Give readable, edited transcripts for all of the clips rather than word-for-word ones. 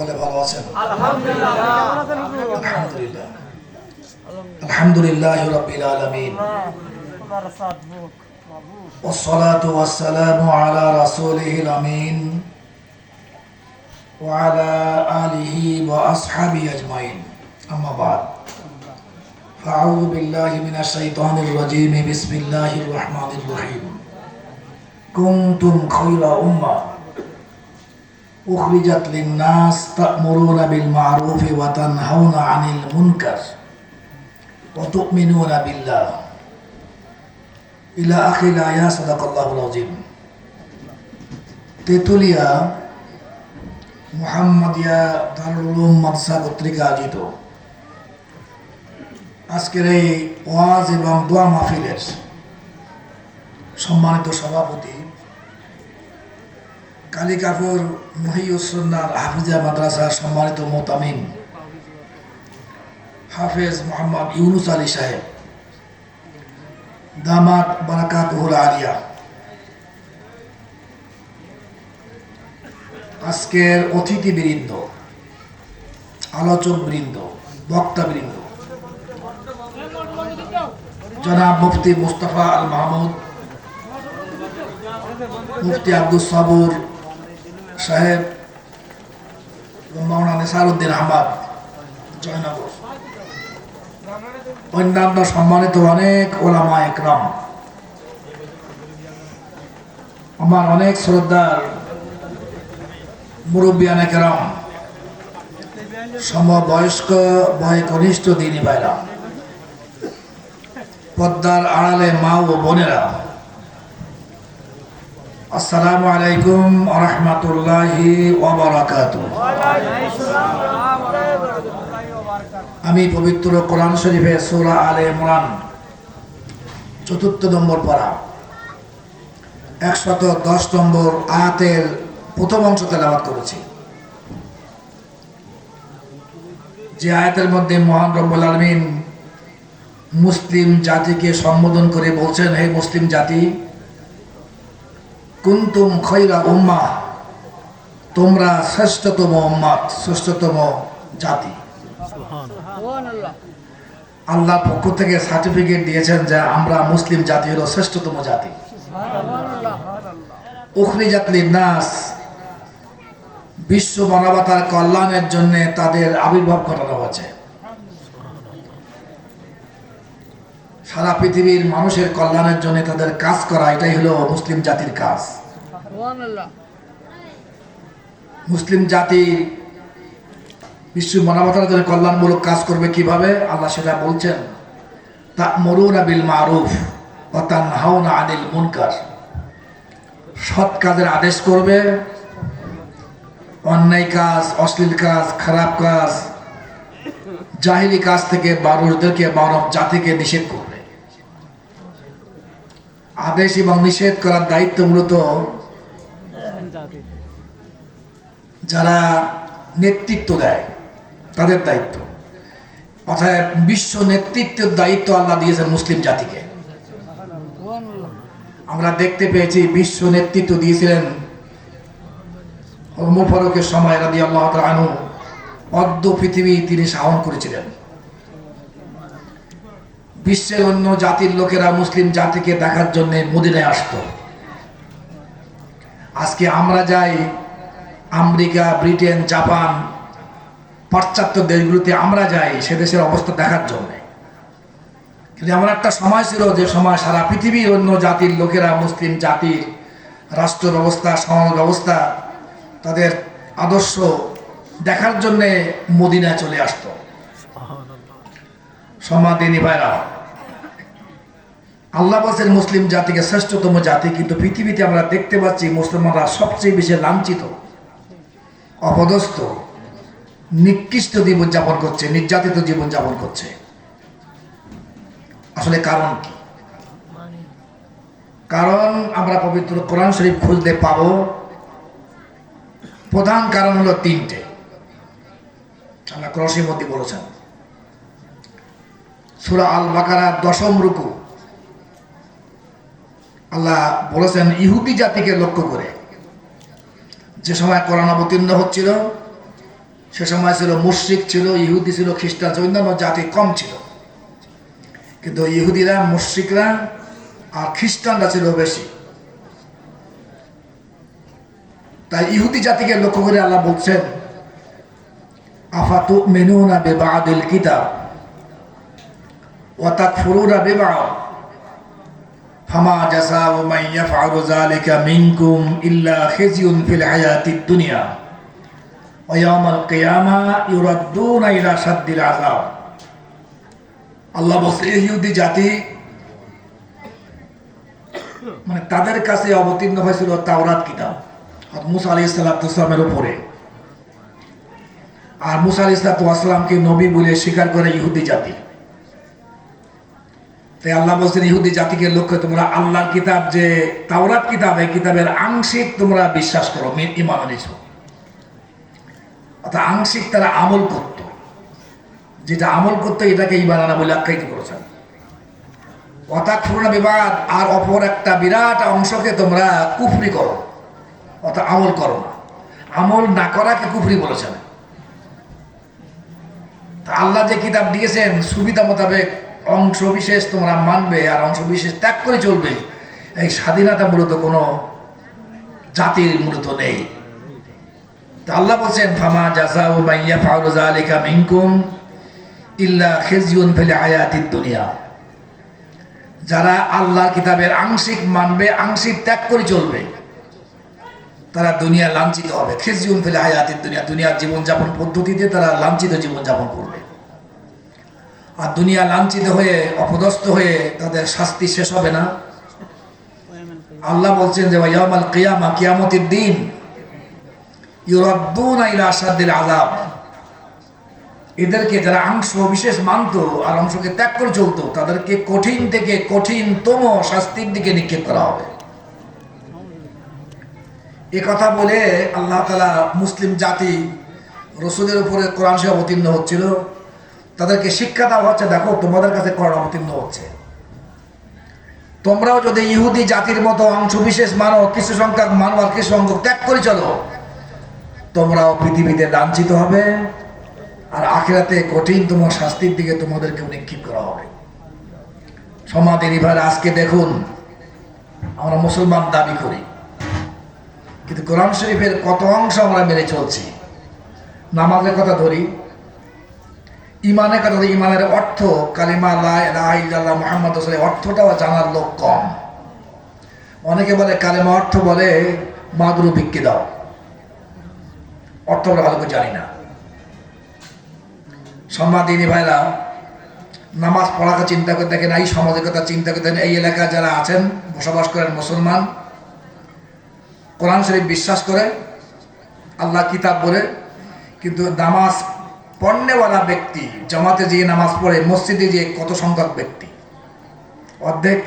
ভালো আছেন? আলহামদুলিল্লাহ আলহামদুলিল্লাহ আলহামদুলিল্লাহি রাব্বিল আলামিন والصلاة والسلام على رسوله الأمين وعلى آله وأصحابه أجمعين أما بعد فأعوذ بالله من الشيطان الرجيم بسم الله الرحمن الرحيم كنتم خير أمة أخرجت للناس تأمرون بالمعروف وتنهون عن المنكر وتؤمنون بالله إلى آخر الآية صدق الله العظيم তেতুলিয়া মুহাম্মাদিয়া দারুল উলুম মাদ্রাসা কর্তৃক আয়োজিত আজকের এই ওয়াজ এবং দোয়া মাহফিলের সম্মানিত সভাপতি কালিকাপুর মহিউসুন্নাহ হাফিজা মাদ্রাসার সম্মানিত মোতামিম হাফেজ মোহাম্মদ ইউনুস আলী সাহেব দামাত বারাকাতুহুল আলিয়া, আজকের অতিথিবৃন্দ, আলোচকবৃন্দ, বক্তাবৃন্দ, জনাব মুফতি মুস্তাফা আল মাহমুদ, মুফতি আব্দুল সাবুর সাহেব, মাওলানা নেসারউদ্দিন আহমদ জয়নগর, অন্যান্য সম্মানিত অনেক ওলামা একরাম, আমার অনেক শ্রদ্ধার মুরব্বিয়ান একরাম, সমবয়স্ক বয়কনিষ্ঠ দিনী ভাইরা, পর্দার আড়ালে মা ও বোনেরা, আসসালামু আলাইকুম ওয়া রাহমাতুল্লাহি ওয়া বারাকাতুহু। আমি পবিত্র কোরআন শরীফে সূরা আলে ইমরান ৪ নম্বর পারা ১১০ নম্বর আয়াতের প্রথম অংশ তেলাওয়াত করেছি। যে আয়াতের মধ্যে মহান রব্বুল আলামিন মুসলিম জাতিকে সম্বোধন করে বলছেন, হে মুসলিম জাতি, কুনতুম খায়রা উম্মাহ, তোমরা শ্রেষ্ঠতম উম্মাত, শ্রেষ্ঠতম জাতি। আল্লাহর পক্ষ থেকে সার্টিফিকেট দিয়েছেন যে আমরা মুসলিম জাতি হলো শ্রেষ্ঠতম জাতি। উখরিজাত লিন্নাস, বিশ্ব মানবতার কল্যাণের জন্য তাদের আবির্ভাব ঘটানো হয়েছে। সারা পৃথিবীর মানুষের কল্যাণের জন্য তাদের কাজ করা, এটাই হলো মুসলিম জাতির কাজ। মুসলিম জাতি বিশ্ব মানবতার জন্য কল্যাণমূলক কাজ করবে কিভাবে, আল্লাহ সেটা বলছেন। তা'মুরুনা বিল মারুফ ওয়া তানহাউনা আনিল মুনকার, সৎ কাজের আদেশ করবে, অন্যায় কাজ, অশ্লীল কাজ, খারাপ কাজ, জাহিলি কাজ থেকে মানুষদেরকে, মানব জাতিকে নিষেধ করবে। আদেশ এবং নিষেধ করার দায়িত্ব মূলত যারা নেতৃত্ব দেয় তাদের দায়িত্ব, অর্থাৎ বিশ্ব নেতৃত্বের দায়িত্ব আল্লাহ দিয়েছেন মুসলিম জাতিকে। আমরা দেখতে পেয়েছি বিশ্ব নেতৃত্ব দিয়েছিলেন ওমর ফারুকের সময় রাদিয়াল্লাহু তাআলা আনহু। অর্ধ পৃথিবী তিনি শাসন করেছিলেন। বিশ্বের অন্য জাতির লোকেরা মুসলিম জাতিকে দেখার জন্য মদিনায় আসতো। আজকে আমরা যাই আমেরিকা, ব্রিটেন, জাপান, পাশ্চাত্য দেশগুলোতে আমরা যাই সে দেশের অবস্থা দেখার জন্য। কিন্তু এমন একটা সময় ছিল যে সময় সারা পৃথিবীর অন্য জাতির লোকেরা মুসলিম জাতির রাষ্ট্র ব্যবস্থা, সমাজ ব্যবস্থা, তাদের আদর্শ দেখার জন্য মদিনায় চলে আসতো। সম্মানিত ভাইরা, আল্লাহ বলেন মুসলিম জাতিকে শ্রেষ্ঠতম জাতি, কিন্তু পৃথিবীতে আমরা দেখতে পাচ্ছি মুসলমানরা সবচেয়ে বেশি লাঞ্ছিত, অপদস্থ, নিকৃষ্ট জীবনযাপন করছে, নির্যাতিত জীবনযাপন করছে। আসলে কারণ কি? কারণ আমরা পবিত্র কোরআন শরীফ খুলতে পাবো। প্রধান কারণ হলো তিনটে। আল্লাহ কোরআনের মধ্যে বলেছেন, সূরা আল বাকারার 10ম রুকু, আল্লাহ বলেছেন ইহুদি জাতিকে লক্ষ্য করে, যে সময় কোরআন অবতীর্ণ হচ্ছিল সে সময় ছিল মুশরিক ছিল, ইহুদি ছিল, খ্রিস্টান ছিল, অন্যান্য জাতি কম ছিল, কিন্তু ইহুদিরা, মুশরিকরা আর খ্রিস্টানরা ছিল বেশি। তাই ইহুদি জাতিকে লক্ষ্য করে আল্লাহ বলছেন, আফাতুমিনুনা বিবাদিল কিতাব ওয়া তাকফুরুনা বিবাদ ফামা জাযাউ মান ইয়াফআলু যালিকা মিনকুম ইল্লা খিজিয়ুন ফিল হায়াতিদ দুনিয়া ওয়া ইয়াউমাল কিয়ামা ইউরাদ্দুনা ইলা শাদ্দিল আযাব। আল্লাহ বলছে, ইহুদি জাতি মানে তাদের কাছে অবতীর্ণ হয়েছিল তাওরাত কিতাব মুসা আলাইহিস সালামের উপরে, আর মুসা আলাইহিস সালামকে নবী বলে স্বীকার করে ইহুদি জাতি। তাই আল্লাহ বলছেন, ইহুদি জাতিকে লক্ষ্য তোমরা আল্লাহর কিতাব যে তাওরাত কিতাব, এই কিতাবের আংশিক তোমরা বিশ্বাস করো, ঈমান এনেছো। অর্থাৎ আংশিক তারা আমল করত, যেটা আমল করতো এটাকে ঈমান আনা বলে আখ্যায়িত করেছেন। ওয়াতাকফুরুনা বিবাদ, আর অপর একটা বিরাট অংশকে তোমরা কুফরি করো, অর্থাৎ আমল করো না। আমল না করাকে কুফরি বলেছেন। তা আল্লাহ যে কিতাব দিয়েছেন সুবিধা মোতাবেক অংশ বিশেষ তোমরা মানবে আর অংশ বিশেষ ত্যাগ করে চলবে, এই স্বাধীনতা মূলত কোনো জাতির মূলত নেই। তা আল্লাহ বলছেন, ফামা জাযাউ মান ইয়াফআলু যালিকা মিনকুম ইল্লা খিজিয়ুন ফিল হায়াতিদ দুনিয়া। যারা আল্লাহর কিতাবের আংশিক মানবে, আংশিক ত্যাগ করে চলবে, তারা দুনিয়া লাঞ্ছিত হবে। খিজিয়ুন ফিল হায়াতিদ দুনিয়া, দুনিয়ার জীবনযাপন পদ্ধতিতে তারা লাঞ্ছিত জীবনযাপন করবে। আর দুনিয়া লাঞ্ছিত হয়ে, অপদস্থ হয়ে তাদের শাস্তি শেষ হবে না। আল্লাহ বলছেন যে ইয়াউমাল কিয়ামা, কিয়ামতের দিন, ইউরাদ্দুনা ইলা শাদ্দিল আযাব, এদেরকে যারা অংশ বিশেষ মানত আর অংশকে ত্যাগ করে চলতো, তাদেরকে কঠিন থেকে কঠিনতম শাস্তির দিকে নিক্ষেপ করা হবে। এ কথা বলে আল্লাহ তাআলা মুসলিম জাতি রসুলের উপরে কোরআন শরীফ অবতীর্ণ হচ্ছিল, তাদেরকে শিক্ষা দেওয়া হচ্ছে, দেখো তোমাদের কাছে কোরআন অবতীর্ণ হচ্ছে, তোমরাও যদি ইহুদি জাতির মতো অংশ বিশেষ মানো, কিছু সংখ্যক মানো আর কিছু সংখ্যক ত্যাগ করে চলো, তোমরাও পৃথিবীতে লাঞ্ছিত হবে আর আখিরাতে কঠিন তোমার শাস্তির দিকে তোমাদেরকে নিক্ষেপ করা হবে। সমাধির ভাই, আজকে দেখুন আমরা মুসলমান দাবি করি, কিন্তু কোরআন শরীফের কত অংশ আমরা মেনে চলছি। নামাজের কথা ধরি, ইমানের কথা ধরি, ইমানের অর্থ কালিমা লা ইলাহা ইল্লাল্লাহ মুহাম্মাদুর রাসূলুল্লাহ, অর্থটাও জানার লোক কম। অনেকে বলে কালিমা অর্থ বলে মাদুর বিক্রি দাও, অর্থ আমরা ভালো করে জানি না। সম্মাদিনী ভাইরা, নামাজ পড়াকে চিন্তা করে দেখেন, এই সমাজের কথা চিন্তা করে দেখেন, এই এলাকায় যারা আছেন বসবাস করেন মুসলমান, কোরআন শরীফ বিশ্বাস করে, আল্লাহ কিতাব বলে, কিন্তু নামাজ পড়নেওয়ালা ব্যক্তি জামাতে যেয়ে নামাজ পড়ে, মসজিদে যে কত সংখ্যক ব্যক্তি? অর্ধেক।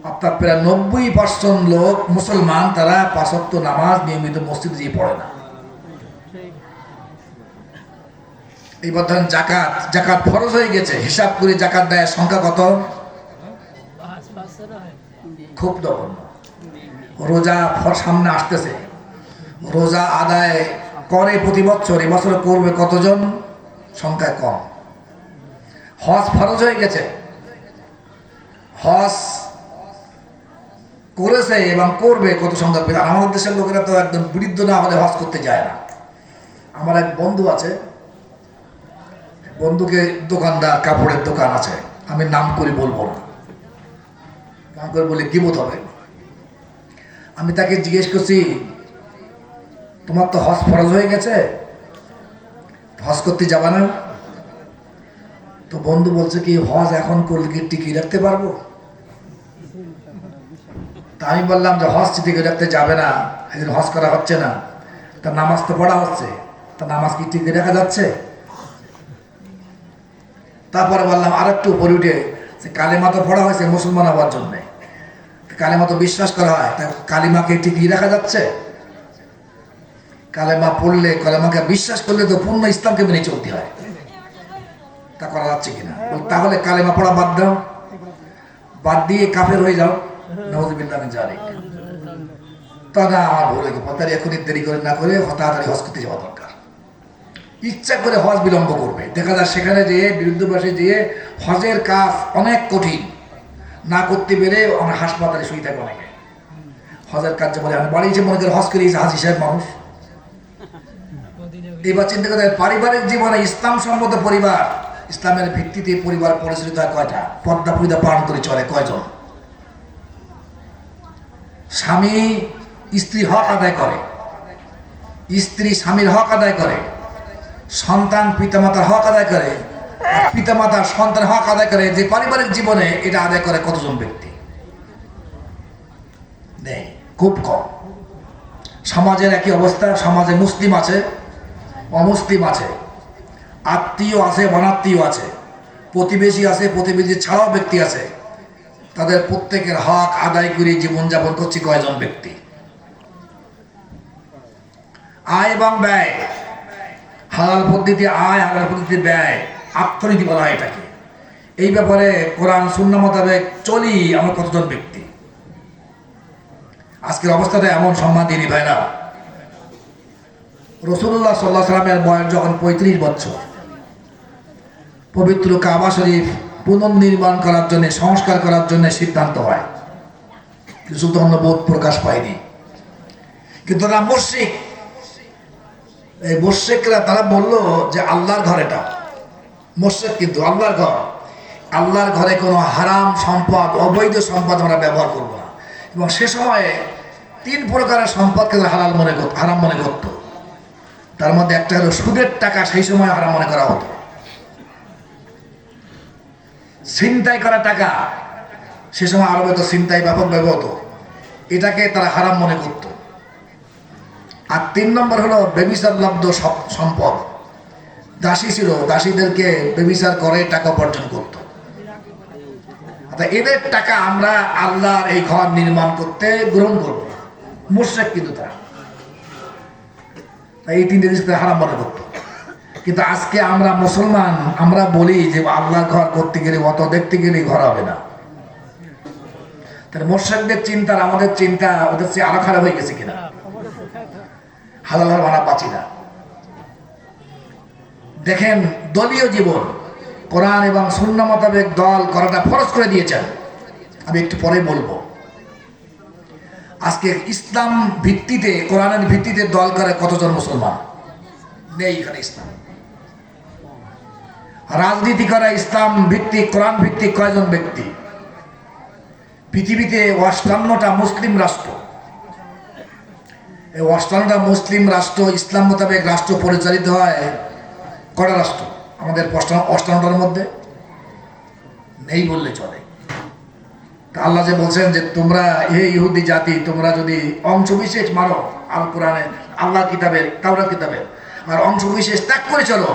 অর্থাৎ প্রায় 90% লোক মুসলমান, তারা 5 ওয়াক্ত নামাজ নিয়মিত মসজিদে যেয়ে পড়ে না। এইবার ধরেন জাকাত, জাকাত ফরজ হয়ে গেছে, হিসাব করে জাকাত দেয় সংখ্যা কত? খুব নগণ্য। রোজা সামনে আসতেছে, রোজা আদায় করে প্রতি বছর, এবছর করবে কতজন? সংখ্যায় কম। হজ ফরজ হয়ে গেছে, হজ করেছে এবং করবে কত সংখ্যা? আমাদের দেশের লোকেরা তো একদম বৃদ্ধ না হলে হজ করতে যায় না। আমার এক বন্ধু আছে, বন্ধুকে দোকানদার, কাপড়ের দোকান আছে, আমি নাম করে বলবো না, নাম করে বলে গীবত হবে। আমি তাকে জিজ্ঞেস করছি, তোমার তো হজ ফরজ হয়ে গেছে, হজ করতে যাবা না? তো বন্ধু বলছে কি, হজ এখন করলে কি টিকিয়ে রাখতে পারবো? তা আমি বললাম যে হজ টিকিয়ে রাখতে যাবে না, একদিন হজ করা হচ্ছে না, তার নামাজ তো পড়া হচ্ছে, তা নামাজ কি টিকিয়ে রাখা যাচ্ছে? তারপরে বললাম আর একটু উপরে উঠে, যে কালেমা তো পড়া হয়েছে মুসলমান হওয়ার জন্যে, কালেমা তো বিশ্বাস করা হয়, তা কালিমাকে টিকিয়ে রাখা যাচ্ছে? কালেমা পড়লে, কালেমাকে বিশ্বাস করলে তো পূর্ণ ইসলামকে মেনে চলতে হয়, তা করা যাচ্ছে কিনা? তাহলে কালেমা পড়া বাদ দাও, বাদ দিয়ে কাফের হয়ে যাও, নাউযুবিল্লাহ মিন যালিক। তা না, আমার ভুল হয়ে গেল, এখনই দেরি করে না করে তাড়াতাড়ি হজ করতে যাওয়া দরকার। ইচ্ছা করে হজ বিলম্ব করবে, দেখা যায় সেখানে যেয়ে বিরুদ্ধবাসে যেয়ে হজের কাজ অনেক কঠিন, না করতে পেরে আমরা হাসপাতালে শুয়ে থাকি অনেকে। হজের কাজ বলে আমি বাড়ি এসে মনে করি হজ করিয়েছে হাজি সাহেব মানুষ। এবার চিন্তা করতে পারিবারিক জীবনে ইসলাম সম্মত পরিবার, ইসলামের ভিত্তিতে পরিবার পরিচালিত হয় কয়টা? পর্দা পরিদা পালন করে চলে কয়জন? স্বামী স্ত্রীর হক আদায় করে, স্ত্রী স্বামীর হক আদায় করে, সন্তান পিতামাতার হক আদায় করে, পিতামাতার সন্তান হক আদায় করে। যে পারিবারিক জীবনে এটা আদায় করে কতজন ব্যক্তি? নেই, খুব কম। সমাজের একই অবস্থা। সমাজে মুসলিম আছে, অমুসলিম আছে, আত্মীয় আছে, অনাত্মীয় আছে, প্রতিবেশী আছে, প্রতিবেশী ছাড়াও ব্যক্তি আছে। তাদের প্রত্যেকের হক আদায় করে জীবনযাপন করছে কয়জন ব্যক্তি? আয় এবং ব্যয়, হালাল পদ্ধতি আয়, হালাল পদ্ধতি ব্যয়, অর্থনীতি বলা হয় এটাকে। এই ব্যাপারে কোরআন সুন্নাহ মোতাবেক চলি আমরা কতজন ব্যক্তি? আজকের অবস্থাটা এমন, সম্মান দিনী ভাইরা। রাসূলুল্লাহ সাল্লাল্লাহু আলাইহি ওয়াসাল্লামের বয়স যখন 35 বছর, পবিত্র কাবা শরীফ পুনর্নির্মাণ করার জন্য, সংস্কার করার জন্য সিদ্ধান্ত হয়। কিছু তখন বোধ প্রকাশ পায়নি, কিন্তু তারা মুশরিক। এই মুশরিকরা তারা বলল যে আল্লাহর ঘর এটা। মুশরিক কিন্তু আল্লাহর ঘর, আল্লাহর ঘরে কোনো হারাম সম্পদ, অবৈধ সম্পদ আমরা ব্যবহার করব না। এবং সে সময়ে 3 প্রকারের সম্পদকে হারাম মনে করত। তার মধ্যে একটা হলো সুদের টাকা, সেই সময় হারাম মনে করা হতো। ছিনতাই করা টাকা, সে সময় আরবে তো ছিনতাই ব্যাপকভাবে হতো, এটাকে তারা হারাম মনে করত। আর 3 নম্বর হলো ব্যভিচার লব্ধ সম্পদ। দাসী ছিল, দাসীদেরকে ব্যভিচার করে টাকা উপার্জন করত। এদের টাকা আমরা আল্লাহর এই ঘর নির্মাণ করতে গ্রহণ করব। মুশরিক কিন্তু তারা এই 3টে জিনিস হারাম মনে করত। কিন্তু আজকে আমরা মুসলমান, আমরা বলি যে আল্লাহর ঘর করতে গেলে, অত দেখতে গেলে ঘর হবে না। তাহলে মুশরিকদের চিন্তা আর আমাদের চিন্তা ওদের চেয়ে আরো খারাপ হয়ে গেছে কিনা? হালাল মানা পাচ্ছি না। দেখেন, দলীয় জীবন কোরআন এবং সুন্নাহ মোতাবেক দল করাটা ফরজ করে দিয়েছেন। আমি একটু পরে বলবো। আজকে ইসলাম ভিত্তিতে, কোরআনের ভিত্তিতে দল করে কতজন মুসলমান? নেই এখানে ইসলাম। রাজনীতি করা ইসলাম ভিত্তিক, কোরআন ভিত্তিক কয়জন ব্যক্তি? পৃথিবীতে 58টা মুসলিম রাষ্ট্র। এই 58টা মুসলিম রাষ্ট্র, ইসলাম মোতাবেক রাষ্ট্র পরিচালিত হয় কটা রাষ্ট্র? আমাদের 58টার মধ্যে নেই বললে চলে। আল্লাহ যে বলছেন যে তোমরা হে ইহুদি জাতি, তোমরা যদি অংশবিশেষ মানো আল কোরআনে, আল্লাহ কিতাবের, তাওরাত কিতাবের, আর অংশবিশেষ ত্যাগ করে চলো,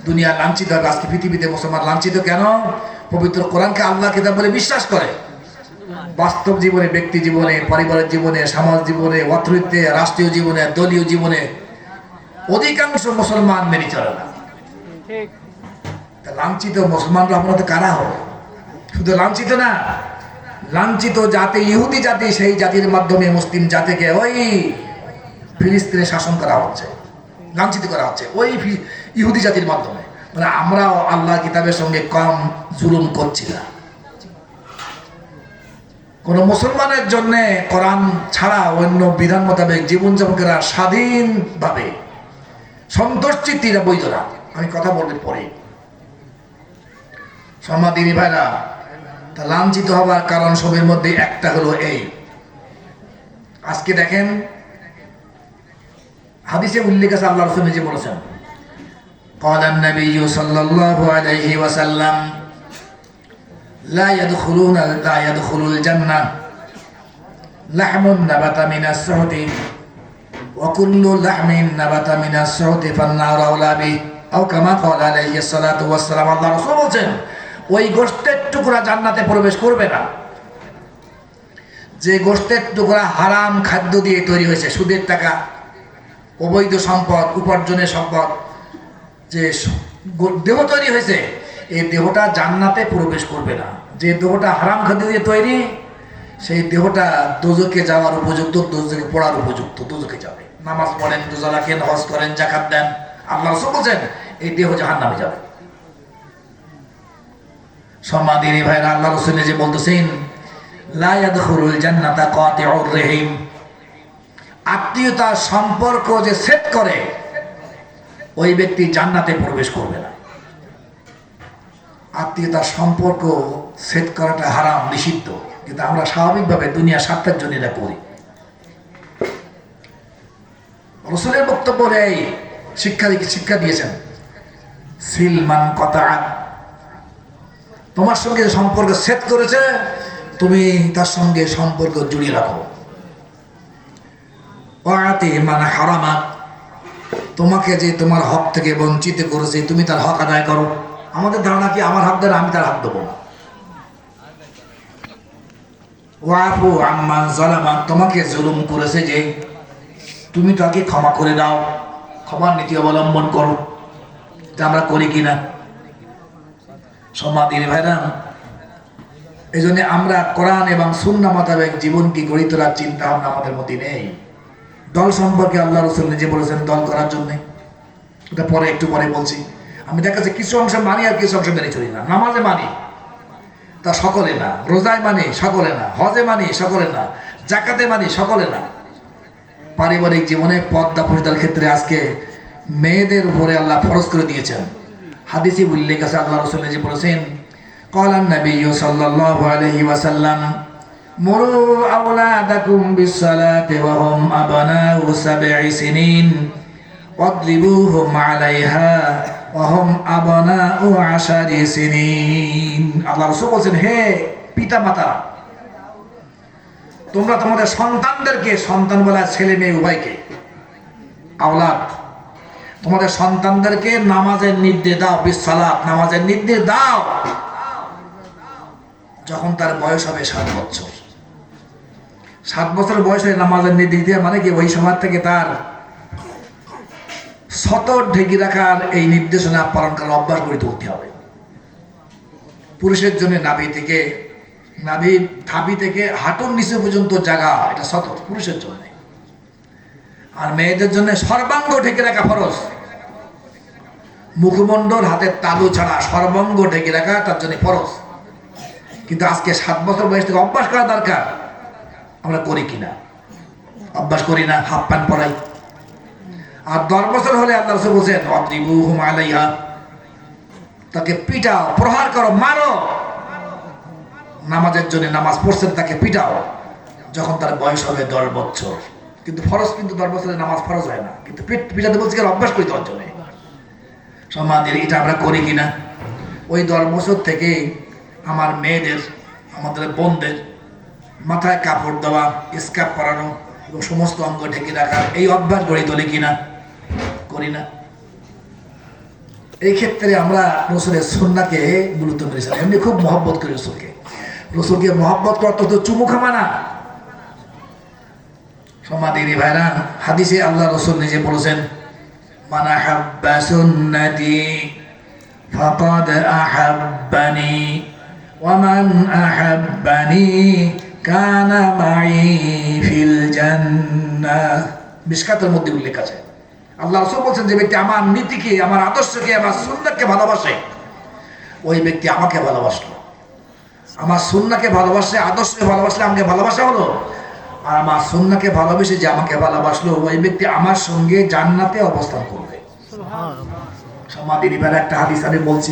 দুনিয়া লাঞ্ছিত হবে। আজকে পৃথিবীতে মুসলমান লাঞ্ছিত কেন? পবিত্র কোরআনকে আল্লাহ কিতাব বলে বিশ্বাস করে। বাস্তব জীবনে, ব্যক্তি জীবনে, পারিবারিক জীবনে, সমাজ জীবনে, অর্থনীতিতে, রাষ্ট্রীয় জীবনে, দলীয় জীবনে অধিকাংশ মুসলমান মেনে চলে না। লাঞ্ছিত মুসলমানরা আপনাদের কারা হবে? শুধু লাঞ্ছিত না, লাঞ্ছিত জাতি ইহুদি জাতি, সেই জাতির মাধ্যমে মুসলিম জাতিকে ওই ফিলিস্তিনে শাসন করা হচ্ছে, লাঞ্ছিত করা হচ্ছে ওই ইহুদি জাতির মাধ্যমে। মানে আমরাও আল্লাহ কিতাবের সঙ্গে কম জুলুম করছি না। কোন মুসলমানের জন্য কোরআন ছাড়া অন্য বিধান মোতাবেক জীবনযাপন করা স্বাধীনভাবে সন্তোষ চিত্তিরা বৈধ না। আমি কথা বলতে পরে সম্মানিত ভাইরা, তা লাঞ্ছিত হবার কারণ সবের মধ্যে একটা হলো এই। আজকে দেখেন হাদিসে উল্লেখ আছে, আল্লাহ রাসূল নিজে বলেছেন, قال النبي صلى الله عليه وسلم لا يدخل الجنة لحم نبت من السحت وكل لحم نبت من السحت فالنار أولى به أو كما قال عليه الصلاة والسلام। আল্লাহ রাসূল বলেছেন ওই গোশতের টুকরা জান্নাতে প্রবেশ করবে না যে গোশতের টুকরা হারাম খাদ্য দিয়ে তৈরি হয়েছে, সুদের টাকা, অবৈধ সম্পদ, উপার্জনের সম্পদ, যে দেহ তৈরি হয়েছে, এই দেহটা জান্নাতে প্রবেশ করবে না। যে দেহটা হারাম খাদ্য দিয়ে তৈরি, সেই দেহটা দোজখে যাওয়ার উপযুক্ত, দোজখে পড়ার উপযুক্ত, দোজখে যাবে। নামাজ পড়েন, রোজা রাখেন, হজ করেন, যাকাত দেন, আল্লাহ রাসূল বলেন এই দেহ জাহান্নামে যাবে। সম্মানিত ভাইরা, আল্লাহ রাসূল নিজে বলতেছেন লা ইয়াদখুলুল জান্নাতা কাতিউর রহিম, আত্মীয়তার সম্পর্ক যে সেট করে ওই ব্যক্তি জান্নাতে প্রবেশ করবে না। আত্মীয়তার সম্পর্ক সেট করাটা হারাম, নিষিদ্ধ, কিন্তু আমরা স্বাভাবিকভাবে দুনিয়া স্বার্থের জন্য এটা করি। রাসূলের বক্তব্য এই শিক্ষা দিয়েছেন সিলমান কতাআত, তোমার সঙ্গে সম্পর্ক সেট করেছে তুমি তার সঙ্গে সম্পর্ক জুড়িয়ে রাখো। ওয়াতি মান হারামা, তোমাকে যে তোমার হক থেকে বঞ্চিত করেছে তুমি তার হক আদায় করো। আমাদের ধারণা কি আমার হক দেন, আমি তার হক দেবো না। ওয়াফু আম্মান যালামা, তোমাকে জুলুম করেছে যে তুমি তাকে ক্ষমা করে দাও, ক্ষমার নীতি অবলম্বন করো। এটা আমরা করি কিনা? সম্মানিত ভাইরা, এই জন্য আমরা কোরআন এবং সুন্নাহ মোতাবেক জীবনকে গড়ে তোলার চিন্তা ভাবনা আমাদের মধ্যে নেই। দল সম্পর্কে আল্লাহ রাসূল নিজে বলেছেন দল করার জন্য, এটা পরে একটু পরে বলছি। আমি দেখা যাচ্ছে কিছু অংশ মানি আর কিছু অংশ মেনে চলি না। নামাজে মানি তা সকলে না, রোজায় মানি সকলে না, হজে মানি সকলে না, যাকাতে মানি সকলে না। পারিবারিক জীবনে পর্দা পরিধানের ক্ষেত্রে আজকে মেয়েদের উপরে আল্লাহ ফরজ করে দিয়েছেন। হাদিসে উল্লেখ আছে, আল্লাহ রাসূল নিজে বলেছেন ক্বালান নবী সাল্লাল্লাহু আলাইহি ওয়াসাল্লাম মুরু আওলাদাকুম বিসসালাতি ওয়া হুম আবনাউ সাবঈ সিনিন ওয়াদরিবুহুম আলাইহা ওয়া হুম আবনাউ আশারি সিনিন। আল্লাহ রাসূল বলেন হে পিতা মাতা, তোমরা তোমাদের সন্তানদেরকে, সন্তান বলা ছেলে মেয়ে উভয়কে, আওলাদ, তোমাদের সন্তানদেরকে নামাজের নির্দেশ দাও, বিসসালাত, নামাজের নির্দেশ দাও যখন তার বয়স হবে 7 বছর। 7 বছর বয়সে নামাজের নির্দেশ দেওয়া মানে কি ওই সময় থেকে তার সতর ঢেকে রাখার এই নির্দেশনা পালন করার অভ্যাস গড়ে তুলতে হবে। পুরুষের জন্য নাভি থাবি থেকে হাঁটুর নিচে পর্যন্ত জায়গা, এটা সতর পুরুষের জন্য। আর মেয়েদের জন্য সর্বাঙ্গ ঢেকে রাখা ফরজ। মুখমণ্ডল, হাতের তালু ছাড়া সর্বাঙ্গ ঢেকে রাখা তার জন্য ফরজ। কিন্তু আজকে 7 বছর বয়স থেকে অভ্যাস করা দরকার। আমরা করি কিনা? অভ্যাস করি না, হাফ প্যান্ট পরাই। আর 10 বছর হলে আল্লাহ রাসূল বলেন ওয়াদরিবুহুম আলাইহা, তাকে পিটাও, প্রহার করো, মারো। নামাজের জন্য নামাজ পড়ছেন তাকে পিটাও যখন তার বয়স হবে 10 বছর। কিন্তু ফরজ, কিন্তু 10 বছরের নামাজ ফরজ হয় না, কিন্তু পিটাতে বলছে অভ্যাস করে দেওয়ার জন্য। সমাজের এটা আমরা করি কিনা? ওই 10 বছর থেকে আমার মেয়েদের, আমাদের বোনদের মাথায় কাপড় দেওয়া, স্কার্ফ পরানো এবং সমস্ত অঙ্গ ঢেকে রাখা, এই অভ্যাস গড়ে তোলে কিনা? করি না। এই ক্ষেত্রে আমরা রসুলের সুন্নাহকে গুরুত্ব করেছিলাম। এমনি খুব মহব্বত করি রসুলকে মহব্বত করতে তো চুমু খামা না। সম্মানিত ভাইরা, হাদিসে আল্লাহ রাসূল নিজে বলেছেন মান আহাব্বা সুন্নতি ফাকাদ আহাব্বানি ওয়া মান আহাব্বানি কানা মাই ফিল জান্নাহ। মিশকাতের মধ্যে উল্লেখ আছে। আল্লাহ রাসূল বলেন যে ব্যক্তি আমার নীতিকে, আমার আদর্শকে, আমার সুন্নাহকে ভালোবাসে ওই ব্যক্তি আমাকে ভালোবাসলো। আমার সুন্নাহকে ভালোবাসে, আদর্শকে ভালোবাসলে আমাকে ভালোবাসা হলো। আর আমার সুন্নাহকে ভালোবেসে যে আমাকে ভালোবাসলো ওই ব্যক্তি আমার সঙ্গে জান্নাতে অবস্থান করবে। সমাধির একটা হাদিস আমি বলছি,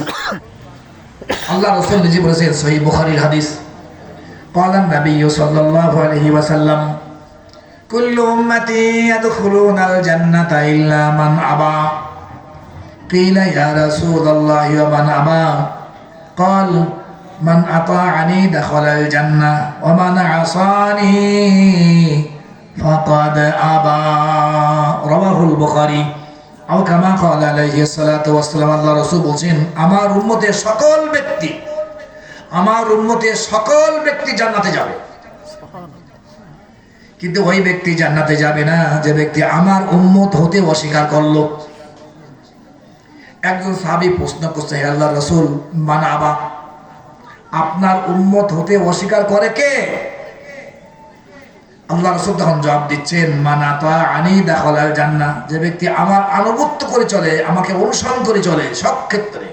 আল্লাহ রাসূল নিজে বলেছেন, সহিহ বুখারীর হাদিস, ক্বালান নবী সাল্লাল্লাহু আলাইহি ওয়াসাল্লাম কুল্লু উম্মতি ইয়াদখুলুনাল জান্নাতা ইল্লা মান আবা। কিলা ইয়া রাসূলুল্লাহ ওয়া মান আবা? ক্বাল মান আতাআনি দাখালাল জান্নাহ ওয়া মান আসানি ফাকাদ আবা। রাওয়াহুল বুখারী। আও কামা ক্বালা আলাইহি সাল্লাতু ওয়াস সালাম, আল্লাহ রাসূল বলেন আমার উম্মতের সকল ব্যক্তি জান্নাতে যাবে, কিন্তু ওই ব্যক্তি জান্নাতে যাবে না যে ব্যক্তি আমার উম্মত হতে অস্বীকার করলো। একজন সাহাবী প্রশ্ন করছে, হে আল্লাহর রাসূল, মান আবা, আপনার উম্মত হতে অস্বীকার করে কে? আল্লাহ রাসূল তখন জবাব দিচ্ছেন, মান আতাআনি দাখালাল জান্নাহ, যে ব্যক্তি আমার আনুগত্য করে চলে, আমাকে অনুসরণ করে চলে সব ক্ষেত্রে,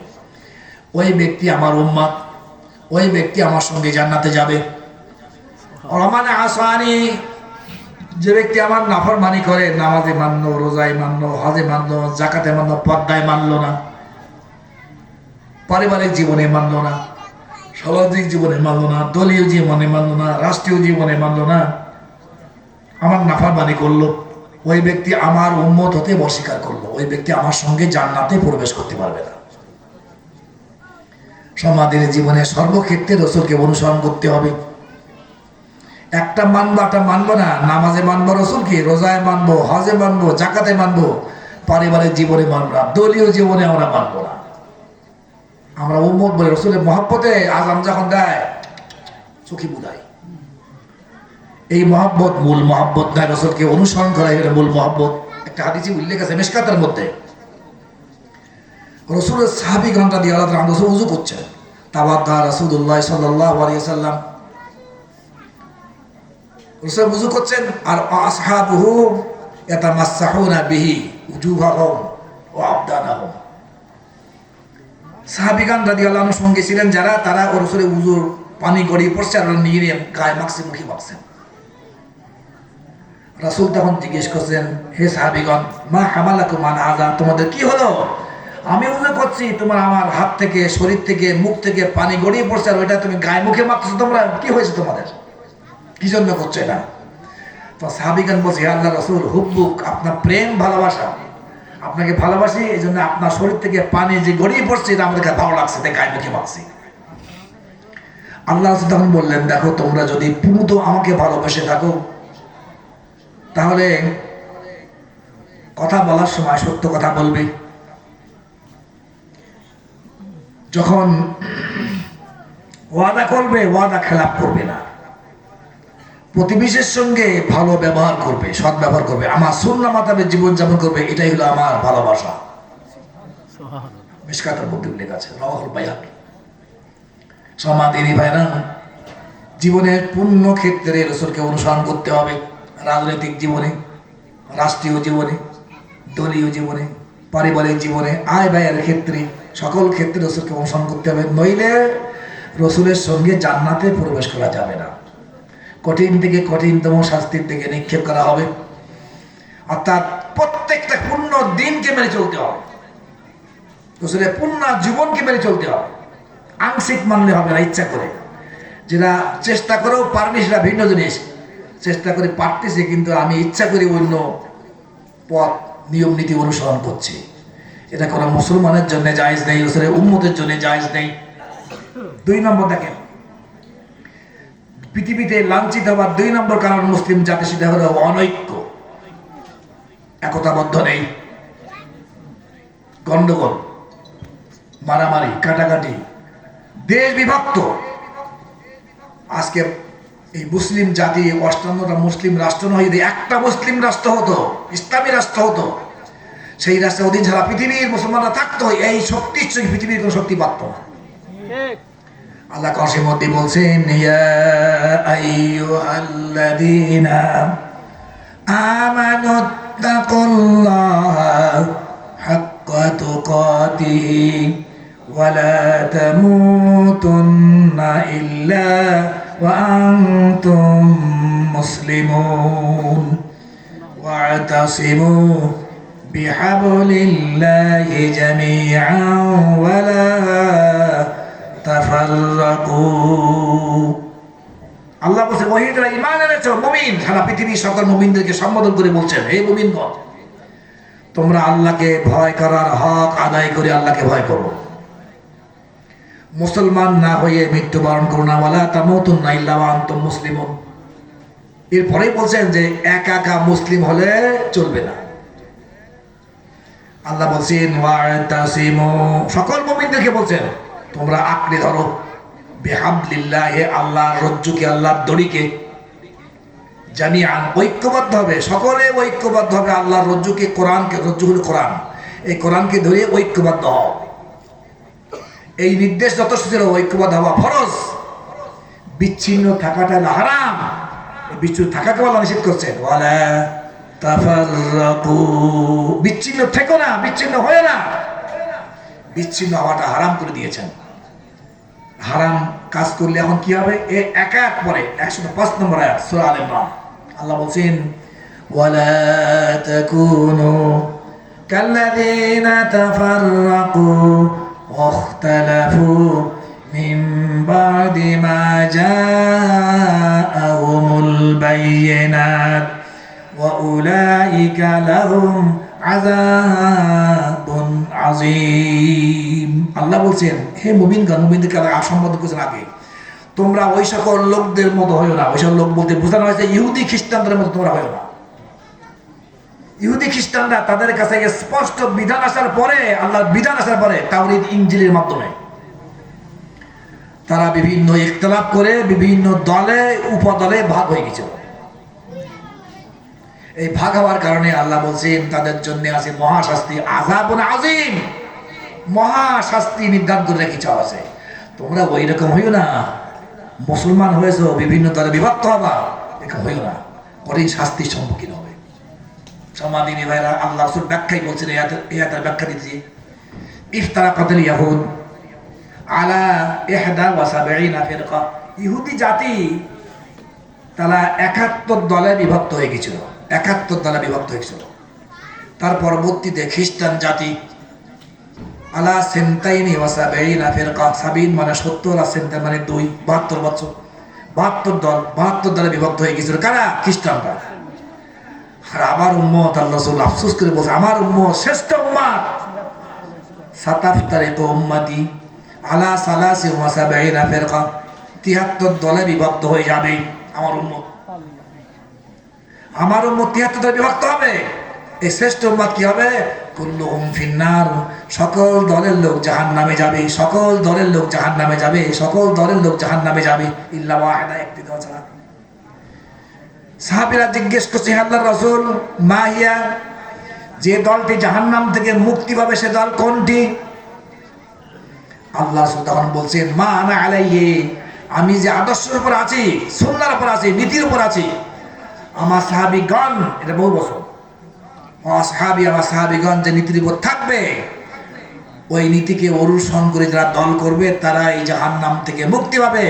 ওই ব্যক্তি আমার উম্মত, ওই ব্যক্তি আমার সঙ্গে জান্নাতে যাবে। ওয়া মান আসানি, যে ব্যক্তি আমার নাফরমানি করে, নামাজে মানলো, রোজায় মানলো, হজে মানলো, যাকাতে মানলো, পর্দায় মানলো না, পারিবারিক জীবনে মানলো না, সামাজিক জীবনে মানলো না, দলীয় জীবনে মানলো না, রাষ্ট্রীয় জীবনে মানলো না, আমার নাফরমানি করলো, ওই ব্যক্তি আমার উম্মত হতে অস্বীকার করলো, ওই ব্যক্তি আমার সঙ্গে জান্নাতে প্রবেশ করতে পারবে না। সমাজের জীবনে সর্বক্ষেত্রে রাসূলকে অনুসরণ করতে হবে। একটা মানবো একটা মানবো না, নামাজে মানবো রাসূলকে, রোজায় মানবো, হজে মানবো, যাকাতে মানবো, পারিবারিক জীবনে মানবো না, দলীয় জীবনে আমরা মানবো না। আমরা উম্মত বলে রাসূলের মহব্বতে আযান যখন দেয় চোখে বুঝাই, এই মহব্বত মূল মহব্বত নয়, রাসূলকে অনুসরণ করা এর মূল মহব্বত। একটা হাদিসে উল্লেখ আছে মিশকাতের মধ্যে, রাসূলের সাহাবীগণ রাদিয়াল্লাহু তাআলা রাসূল ওযু করছেন, তাওয়াদ্দা রাসূলুল্লাহ সাল্লাল্লাহু আলাইহি ওয়াসাল্লাম, রাসূল ওযু করছেন আর আসহাবুহু ইয়াতামাসসাহুনা বিহি উজুহাহুম ওয়া আবদানাহুম। সাহাবীগণ রাদিয়াল্লাহু আনহুর সঙ্গে ছিলেন যারা, তারা রাসূলের ওযুর পানি গড়িয়ে পড়ছে আর নিয়ে গায়ে মাখছে, মুখে মাখছেন। রাসূল তখন জিজ্ঞেস করছেন, হে সাহাবীগণ, মা হামালাকুম আলা হাযা, তোমাদের কি হলো? আমি ওযু করছি, তোমার আমার হাত থেকে, শরীর থেকে, মুখ থেকে পানি গড়িয়ে পড়ছে আর ওইটা তুমি গায়ে মুখে মাখছো, তোমরা কি হয়েছে তোমাদের, কি জন্য করছো এটা? তো সাহাবীগণ বলছে, হে আল্লাহর রাসূল, হুব্বুক, আপনার প্রেম ভালোবাসা, আপনাকে ভালোবাসি, এই জন্য আপনার শরীর থেকে পানি যে গড়িয়ে পড়ছে এটা আমাদের ভালো লাগছে, তাই গায়ে মুখে মাখছি। আল্লাহ রাসূল তখন বললেন, দেখো, তোমরা যদি পুরোত আমাকে ভালোবেসে থাকো তাহলে কথা বলার সময় সত্য কথা বলবে, যখন ওয়াদা করবে ওয়াদা খেলাপ করবে না, প্রতিবেশীর সঙ্গে ভালো ব্যবহার করবে, সৎ ব্যবহার করবে, আমার সুন্নাহ মোতাবেক জীবনযাপন করবে, এটাই হলো আমার ভালোবাসা। মিশকাতের মধ্যে উল্লেখ আছে, রাওয়াহুল বাইহাকী। সমাদিনী ভাইরা, জীবনের পূর্ণ ক্ষেত্রে রাসূলকে অনুসরণ করতে হবে, রাজনৈতিক জীবনে, রাষ্ট্রীয় জীবনে, দলীয় জীবনে, পারিবারিক জীবনে, আয় ব্যয়ের ক্ষেত্রে, সকল ক্ষেত্রে রাসূলকে অনুসরণ করতে হবে, নইলে রাসূলের সঙ্গে জান্নাতে প্রবেশ করা যাবে না। কঠিন থেকে কঠিনতম শাস্তির থেকে নিক্ষেপ করা হবে, অর্থাৎ প্রত্যেকটা পূর্ণ দিনকে মেনে চলতে হবে, রাসূলের পূর্ণ জীবনকে মেনে চলতে হবে। আংশিক মানলে হবে না, ইচ্ছা করে, যেটা চেষ্টা করেও পারবি সেটা ভিন্ন জিনিস, চেষ্টা করে পারতেছে কিন্তু আমি ইচ্ছা করে অন্য পথ নিয়ম নীতি অনুসরণ করছি, এটা কোনো মুসলমানের জন্য জায়েজ নেই, রাসূলের উম্মতের জন্য জায়েজ নেই। 2 নম্বর দেখেন, পৃথিবীতে লাঞ্ছিত হওয়ার 2 নম্বর কারণ মুসলিম জাতি, সেটা হলো অনৈক্য, একতাবদ্ধ নেই, গন্ডগোল, মারামারি, কাটাকাটি, দেশ বিভক্ত। আজকে এই মুসলিম জাতি 58টা মুসলিম রাষ্ট্র নয়, যদি একটা মুসলিম রাষ্ট্র হতো, ইসলামী রাষ্ট্র হতো, সেই রাষ্ট্রের অধীন ছাড়া পৃথিবীর মুসলমানরা থাকতো, এই শক্তি পৃথিবীর কোনো শক্তি পারত না। আল্লাহ কাসির মধ্যে বলছেন, ইয়া আইয়ুহাল্লাযীনা আমানুত্তাকুল্লাহা হাক্কা তুকাতিহি ওয়া লা তামুতুন্না ইল্লা ওয়া আনতুম মুসলিমুন ওয়া'তাসিমু বিহাবলিল্লাহি জামিআন ওয়া লা তাফাররাকু। আল্লাহ বলছেন, ওহে যারা ঈমান এনেছো, মুমিন, সারা পৃথিবীর সকল মুমিনদেরকে সম্বোধন করে বলছেন, হে মুমিনগণ, তোমরা আল্লাহকে ভয় করার হক আদায় করে আল্লাহকে ভয় করো, মুসলমান না হয়ে মৃত্যুবরণ করো না, ওয়ালা তামুতুন্না ইল্লা ওয়া আনতুম মুসলিমুন। এরপরেই বলছেন যে একা একা মুসলিম হলে চলবে না। আল্লাহ বলছেন, ওয়া'তাসিমু, সকল মুমিনদেরকে বলছেন, তোমরা আঁকড়ে ধরো, বিহাবলিল্লাহ, আল্লাহর রজ্জুকে, আল্লাহর দড়িকে, জামিআন, ঐক্যবদ্ধ হবে, সকলে ঐক্যবদ্ধ হবে আল্লাহর রজ্জুকে, কোরআনকে, রজ্জু হলো কোরআন, এই কোরআনকে ধরে ঐক্যবদ্ধ হও। এই নির্দেশ যথেষ্ট ছিল, ঐক্যবদ্ধ হওয়া ফরজ, বিচ্ছিন্ন থাকাটা হারাম। বিচ্ছিন্ন থাকাকে আল্লাহ নিষেধ করছেন, ওয়ালা তাফাররাকু, বিচ্ছিন্ন থেকো না, বিচ্ছিন্ন হয়ে না। বিচ্ছিন্ন হওয়াটা হারাম করে দিয়েছেন। হারাম কাজ করলে এখন কি হবে? এই এক আয়াত পরে 105 নম্বর আয়াত সূরা আলে ইমরান, আল্লাহ বলছেন ওয়ালা তাকুনু কাল্লাযীনা তাফাররাকু ওয়াখতালাফু মিন বা'দি মা জাআহুমুল বায়িনাত ওয়া উলাইকা লাহুম আযাবুন আযীম। আল্লাহ বলছেন, হে মুমিনগণ, মুমিনদেরকে সম্বোধন করেছেন আগে, তোমরা ওই সকল লোকদের মতো হইও না। ওই সকল লোক বলতে বোঝানো হয়েছে ইহুদি খ্রিস্টানদের মতো তোমরা হইও না। ইহুদি খ্রিস্টানরা তাদের কাছে স্পষ্ট বিধান আসার পরে, আল্লাহর বিধান আসার পরে তাওরীত ইনজিলের মাধ্যমে তারা বিভিন্ন ইখতিলাফ করে বিভিন্ন দলে উপদলে ভাগ হয়ে গেছিল। এই ভাগ হওয়ার কারণে আল্লাহ বলছেন তাদের জন্য আছে মহাশাস্তি, আযাবুন আযীম, মহাশাস্তি নির্ধারণ করে রেখেছে আছে। তোমরা ওই রকম হইও না, মুসলমান হয়েছো বিভিন্ন দলে বিভক্ত হবা, এরকম হইও না, কঠিন শাস্তির সম্মুখীন হবে। সমাদিনী ভাইরা, আল্লাহ রাসূল ব্যাখ্যাই বলছেন, এই আয়াতের ব্যাখ্যা দিচ্ছি, ইফতারাকাতুল ইয়াহুদ আলা 71 ফিরকা, ইহুদি জাতি তারা 71 দলে বিভক্ত হয়ে গেছিল, 71 দলে বিভক্ত হয়েছিল। তার পরবর্তীতে খ্রিস্টান জাতি আলা সেন্তাইনি ওয়া সাবঈনা ফিরকা, 70 মানে 70 আর সেন্তাইন মানে 2, 72 বছর, 72 দল, 72 দলে বিভক্ত হয়ে গেছিল। কারা? খ্রিস্টানরা। আর আমার উম্মত, আল্লাহ রাসূল আফসোস করে বলছে, আমার উম্মত শ্রেষ্ঠ উম্মত, সাতাফতারিকু উম্মতি আলা 73 ফিরকা, 73 দলে বিভক্ত হয়ে যাবে আমার উম্মত। আমার উম্মত 73 দলে বিভক্ত হবে। এই শ্রেষ্ঠ উম্মত কি হবে? কুল্লুহুম ফিন্নার, সকল দলের লোক জাহান্নামে যাবে, সকল দলের লোক জাহান্নামে যাবে, সকল দলের লোক জাহান্নামে যাবে, ইল্লা ওয়াহিদা, একটি দল ছাড়া। সাহাবীরা জিজ্ঞেস করছে, আল্লাহর রাসূল, মা হিয়া, যে দলটি জাহান্নাম থেকে মুক্তি পাবে সে দল কোনটি? আল্লাহ রাসূল তখন বলছেন, মা আনা আলাইহি, আমি যে আদর্শের উপর আছি, সুন্নাহর উপর আছি, নীতির উপর আছি, আমার সাহাবীগণ, এটা বহু বছর, আমার সাহাবীগণ যে নীতির উপর থাকবে, ওই নীতিকে অনুসরণ করে যারা দল করবে তারা এই জাহান্নাম থেকে মুক্তি পাবে।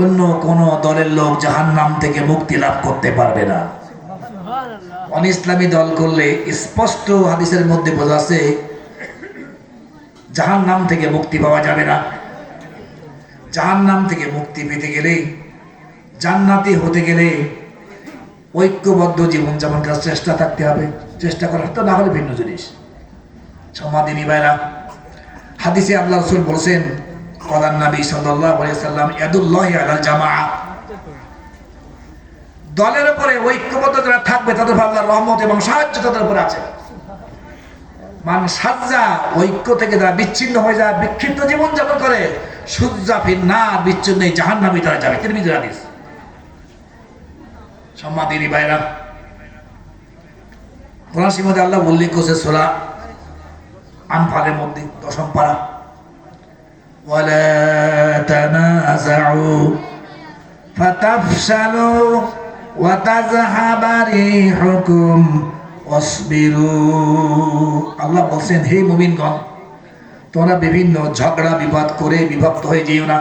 অন্য কোন দলের লোক জাহান্নাম থেকে মুক্তি লাভ করতে পারবে না। অন ইসলামী দল করলে স্পষ্ট হাদিসের মধ্যে বোঝা আছে জাহান্নাম থেকে মুক্তি পাওয়া যাবে না। জাহান্নাম থেকে মুক্তি পেতে গেলে, জান্নাতি হতে গেলে ঐক্যবদ্ধ জীবনযাপন করার চেষ্টা থাকতে হবে। চেষ্টা করার তো না হলে ভিন্ন জিনিস। সমাদিনী ভাইরা, হাদিসে আল্লাহ রাসূল বলেছেন, ক্বালান নবী সাল্লাল্লাহু আলাইহি ওয়াসাল্লাম, ইয়াদুল্লাহি আলাল জামাআ, দলের উপরে ঐক্যবদ্ধ যারা থাকবে তাদের উপর আল্লাহর রহমত এবং সাহায্য তাদের উপর আছে। মান সাজ্জা, ঐক্য থেকে যারা বিচ্ছিন্ন হয়ে যায়, বিক্ষিপ্ত জীবন যাপন করে, সুজ্জা ফিন্নার, বিচ্ছিন্ন জাহান্নামে তারা যাবে। তিরমিজির হাদিস। সম্মানিত ভাইরা, কোরআন শরীফে আল্লাহ উল্লেখ করেছে সূরা আনফালের মধ্যে 10 পারা, ওয়ালা তানাযাউ ফাতাফশালু ওয়া তাযহাবা রিহুকুম ওয়াসবিরু। আল্লাহ বলছেন, হে মুমিনগণ, তোমরা বিভিন্ন ঝগড়া বিবাদ করে বিভক্ত হয়ে যেও না।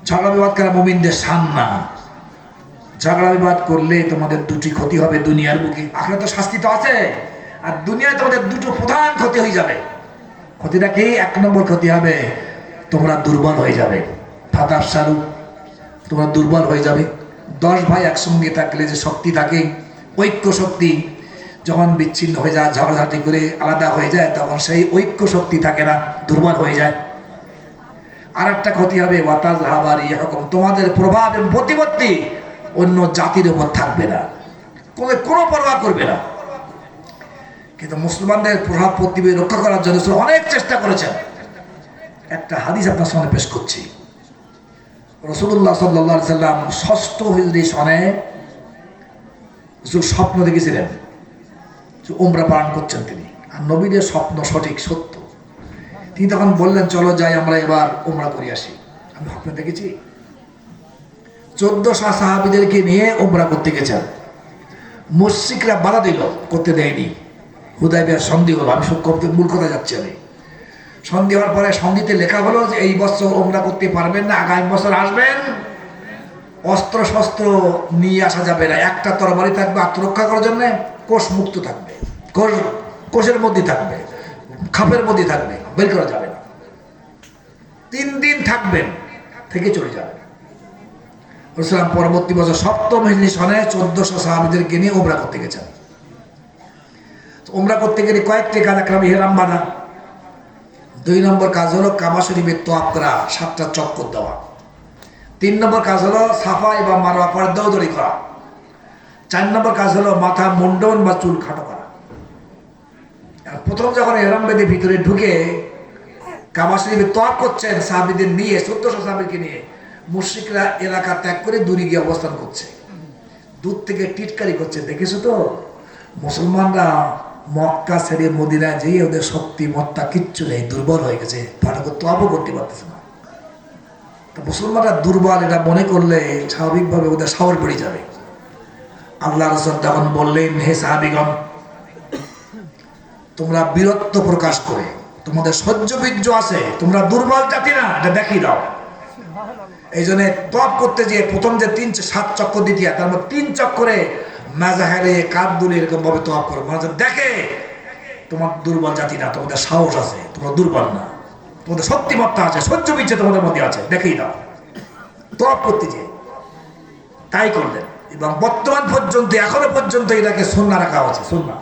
ঝগড়া বিবাদ করা মুমিনদের শান না। ঝগড়া বিবাদ করলে তোমাদের দুটি ক্ষতি হবে দুনিয়ার বুকে, আখিরাতে শাস্তি তো আছে, আর দুনিয়ায় তোমাদের দুটো প্রধান ক্ষতি হয়ে যাবে। ক্ষতিটা কি? 1 নম্বর ক্ষতি হবে, তোমরা দুর্বল হয়ে যাবে। ফাতাফশালু, তোমরা দুর্বল হয়ে যাবে। 10 ভাই একসঙ্গে থাকলে যে শক্তি থাকে, ঐক্য শক্তি, যখন বিচ্ছিন্ন হয়ে যায়, ঝগড়াঝাটি করে আলাদা হয়ে যায়, তখন সেই ঐক্য শক্তি থাকে না, দুর্বল হয়ে যায়। আর একটা ক্ষতি হবে, ওয়াতাযহাবা রিহুকুম, তোমাদের প্রভাব এবং প্রতিপত্তি অন্য জাতির উপর থাকবে না, কোনো পরোয়া করবে না। কিন্তু মুসলমানদের প্রভাব প্রতিপত্তি রক্ষা করার জন্য অনেক চেষ্টা করেছেন। একটা হাদিস আপনার সামনে পেশ করছি। রাসূলুল্লাহ সাল্লাল্লাহু আলাইহি সাল্লাম 6ষ্ঠ হিজরি সনে স্বপ্ন দেখেছিলেন যে উমরা পালন করছেন তিনি, আর নবীদের স্বপ্ন সঠিক সত্য। তিনি তখন বললেন, চলো যাই আমরা এবার উমরা করে আসি। আমি স্বপ্ন দেখেছি, 1400 সাহাবীদেরকে নিয়ে উমরা করতে গেছেন। মুশরিকরা বাধা দিল, করতে দেয়নি। হুদায়বিয়ার সন্ধি হলো, আমি সব করতে মূল কথা যাচ্ছি আমি। সন্ধি হওয়ার পরে সন্ধিতে লেখা হলো যে এই বছর উমরা করতে পারবেন না, আগামী বছর আসবেন, অস্ত্র শস্ত্র নিয়ে আসা যাবে না, একটা তরবারি থাকবে আত্মরক্ষা করার জন্য, কোষ মুক্ত থাকবে, কোষের মধ্যে থাকবে, খাপের মধ্যে থাকবে, বের করা যাবে না। 3 দিন থাকবেন, থেকে চলে যাবেন। রাসূলুল্লাহ পরবর্তী বছর 7ম হিজরি সনে 1400 সাহাবীদেরকে নিয়ে উমরা করতে গেছেন। উমরা করতে গেলে কয়েকটি কাজ, একটা ইহরাম বাঁধা, 2 নম্বর কাজ হলো কাবা শরীফের তওয়াফ করা, 7টা চক্কর দেওয়া, 3 নম্বর কাজ হলো সাফা এবং মারওয়া পরে দৌড়দৌড়ি করা, 4 নম্বর কাজ হলো মাথা মুন্ডন বা চুল খাটো করা। প্রথম যখন ইহরাম বেঁধে ভিতরে ঢুকে কাবা শরীফে তওয়াফ করছেন সাহাবীদের নিয়ে, 1400 সাহাবীকে নিয়ে, মুশরিকরা এলাকা ত্যাগ করে দূরে গিয়ে অবস্থান করছে, দূর থেকে টিটকারি করছে। দেখেছো তো মুসলমানরা মক্কা ছেড়ে মদিনায় যেয়ে ওদের শক্তি মত্তা কিচ্ছু নেই, দুর্বল হয়ে গেছে, ভালো করে তওয়াফও করতে পারতেছে না। তো মুসলমানরা দুর্বল এটা মনে করলে স্বাভাবিকভাবে ওদের সাহস বেড়ে যাবে। আল্লাহ রাসূল তখন বললেন, হে সাহাবীগণ, তোমরা বীরত্ব প্রকাশ করে তোমাদের সহ্য বীর্য আছে, তোমরা দুর্বল জাতি না, এটা দেখিয়ে দাও। এই জন্য তওয়াফ করতে যেয়ে প্রথম যে 7 চক্কর দিতে হয়, তার মধ্যে 3 চক্করে মাজাহারে কাঁধ দুলে এরকম ভাবে তওয়াফ করো, মানুষ দেখে তোমার দুর্বল জাতি না, তোমাদের সাহস আছে, তোমরা দুর্বল না, তোমাদের শক্তিমত্তা আছে, সহ্য বীর্য তোমাদের মধ্যে আছে, দেখিয়ে দাও। তওয়াফ করতে যেয়ে তাই করলেন, এবং বর্তমান পর্যন্ত এখনো পর্যন্ত এটাকে সুন্নাহ রাখা হচ্ছে, সুন্নাহ।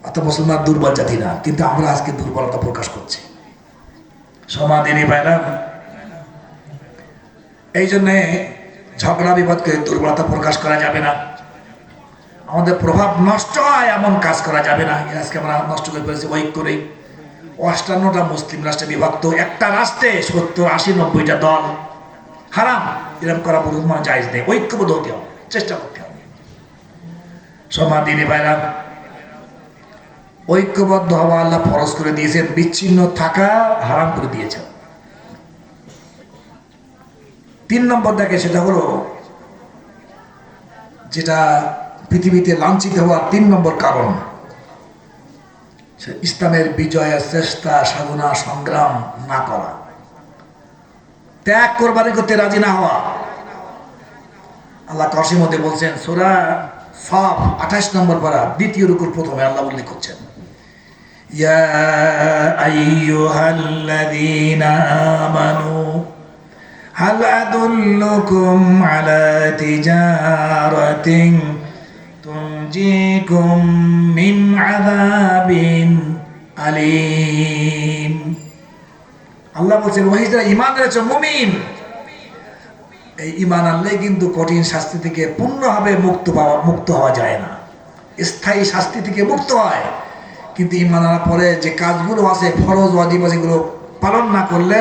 অত মুসলমান দুর্বল জাতি না, কিন্তু আমরা আজকে দুর্বলতা প্রকাশ করছি। সমাধিনী ভাইরা, এই জন্যে ঝগড়া বিবাদকে দুর্বলতা প্রকাশ করা যাবে না, আমাদের প্রভাব নষ্ট হয় এমন কাজ করা যাবে না। আজকে আমরা নষ্ট করে ফেলেছি ঐক্য নেই, 58টা মুসলিম রাষ্ট্রে বিভক্ত, একটা রাষ্ট্রে 70, 80, 90টা দল, হারাম। এরকম করা মুসলমান জায়েজ নেই, ঐক্যবদ্ধ হতে হবে, চেষ্টা করতে হবে। সমাধিনী ভাইরা, ঐক্যবদ্ধ হওয়া আল্লাহ ফরজ করে দিয়েছেন, বিচ্ছিন্ন থাকা হারাম করে দিয়েছেন। 3 নম্বর দেখে, সেটা হলো যেটা পৃথিবীতে লাঞ্ছিত হওয়ার 3 নম্বর কারণ, ইসলামের বিজয়ের চেষ্টা, সাধনা, সংগ্রাম না করা, ত্যাগ কোরবানি করতে রাজি না হওয়া। আল্লাহ কাসির মধ্যে বলছেন, সূরা সাফ 28 নম্বর পারা 2য় রুকুর প্রথমে আল্লাহ উল্লেখ করছেন, ইয়া আইয়ুহাল্লাযীনা আমানু হাল আদুল্লুকুম আলা তিজারাতিন তুনজিকুম মিন আযাবিন আলীম। আল্লাহ বলছেন, ওহি যারা ঈমান এনেছে, মুমিন, এই ঈমান আনলে কিন্তু কঠিন শাস্তি থেকে পূর্ণভাবে মুক্ত হওয়া যায় না, স্থায়ী শাস্তি থেকে মুক্ত হয়। কিন্তু ঈমান আনার পরে যে কাজগুলো আছে, ফরজ ওয়াজিব, এগুলো পালন না করলে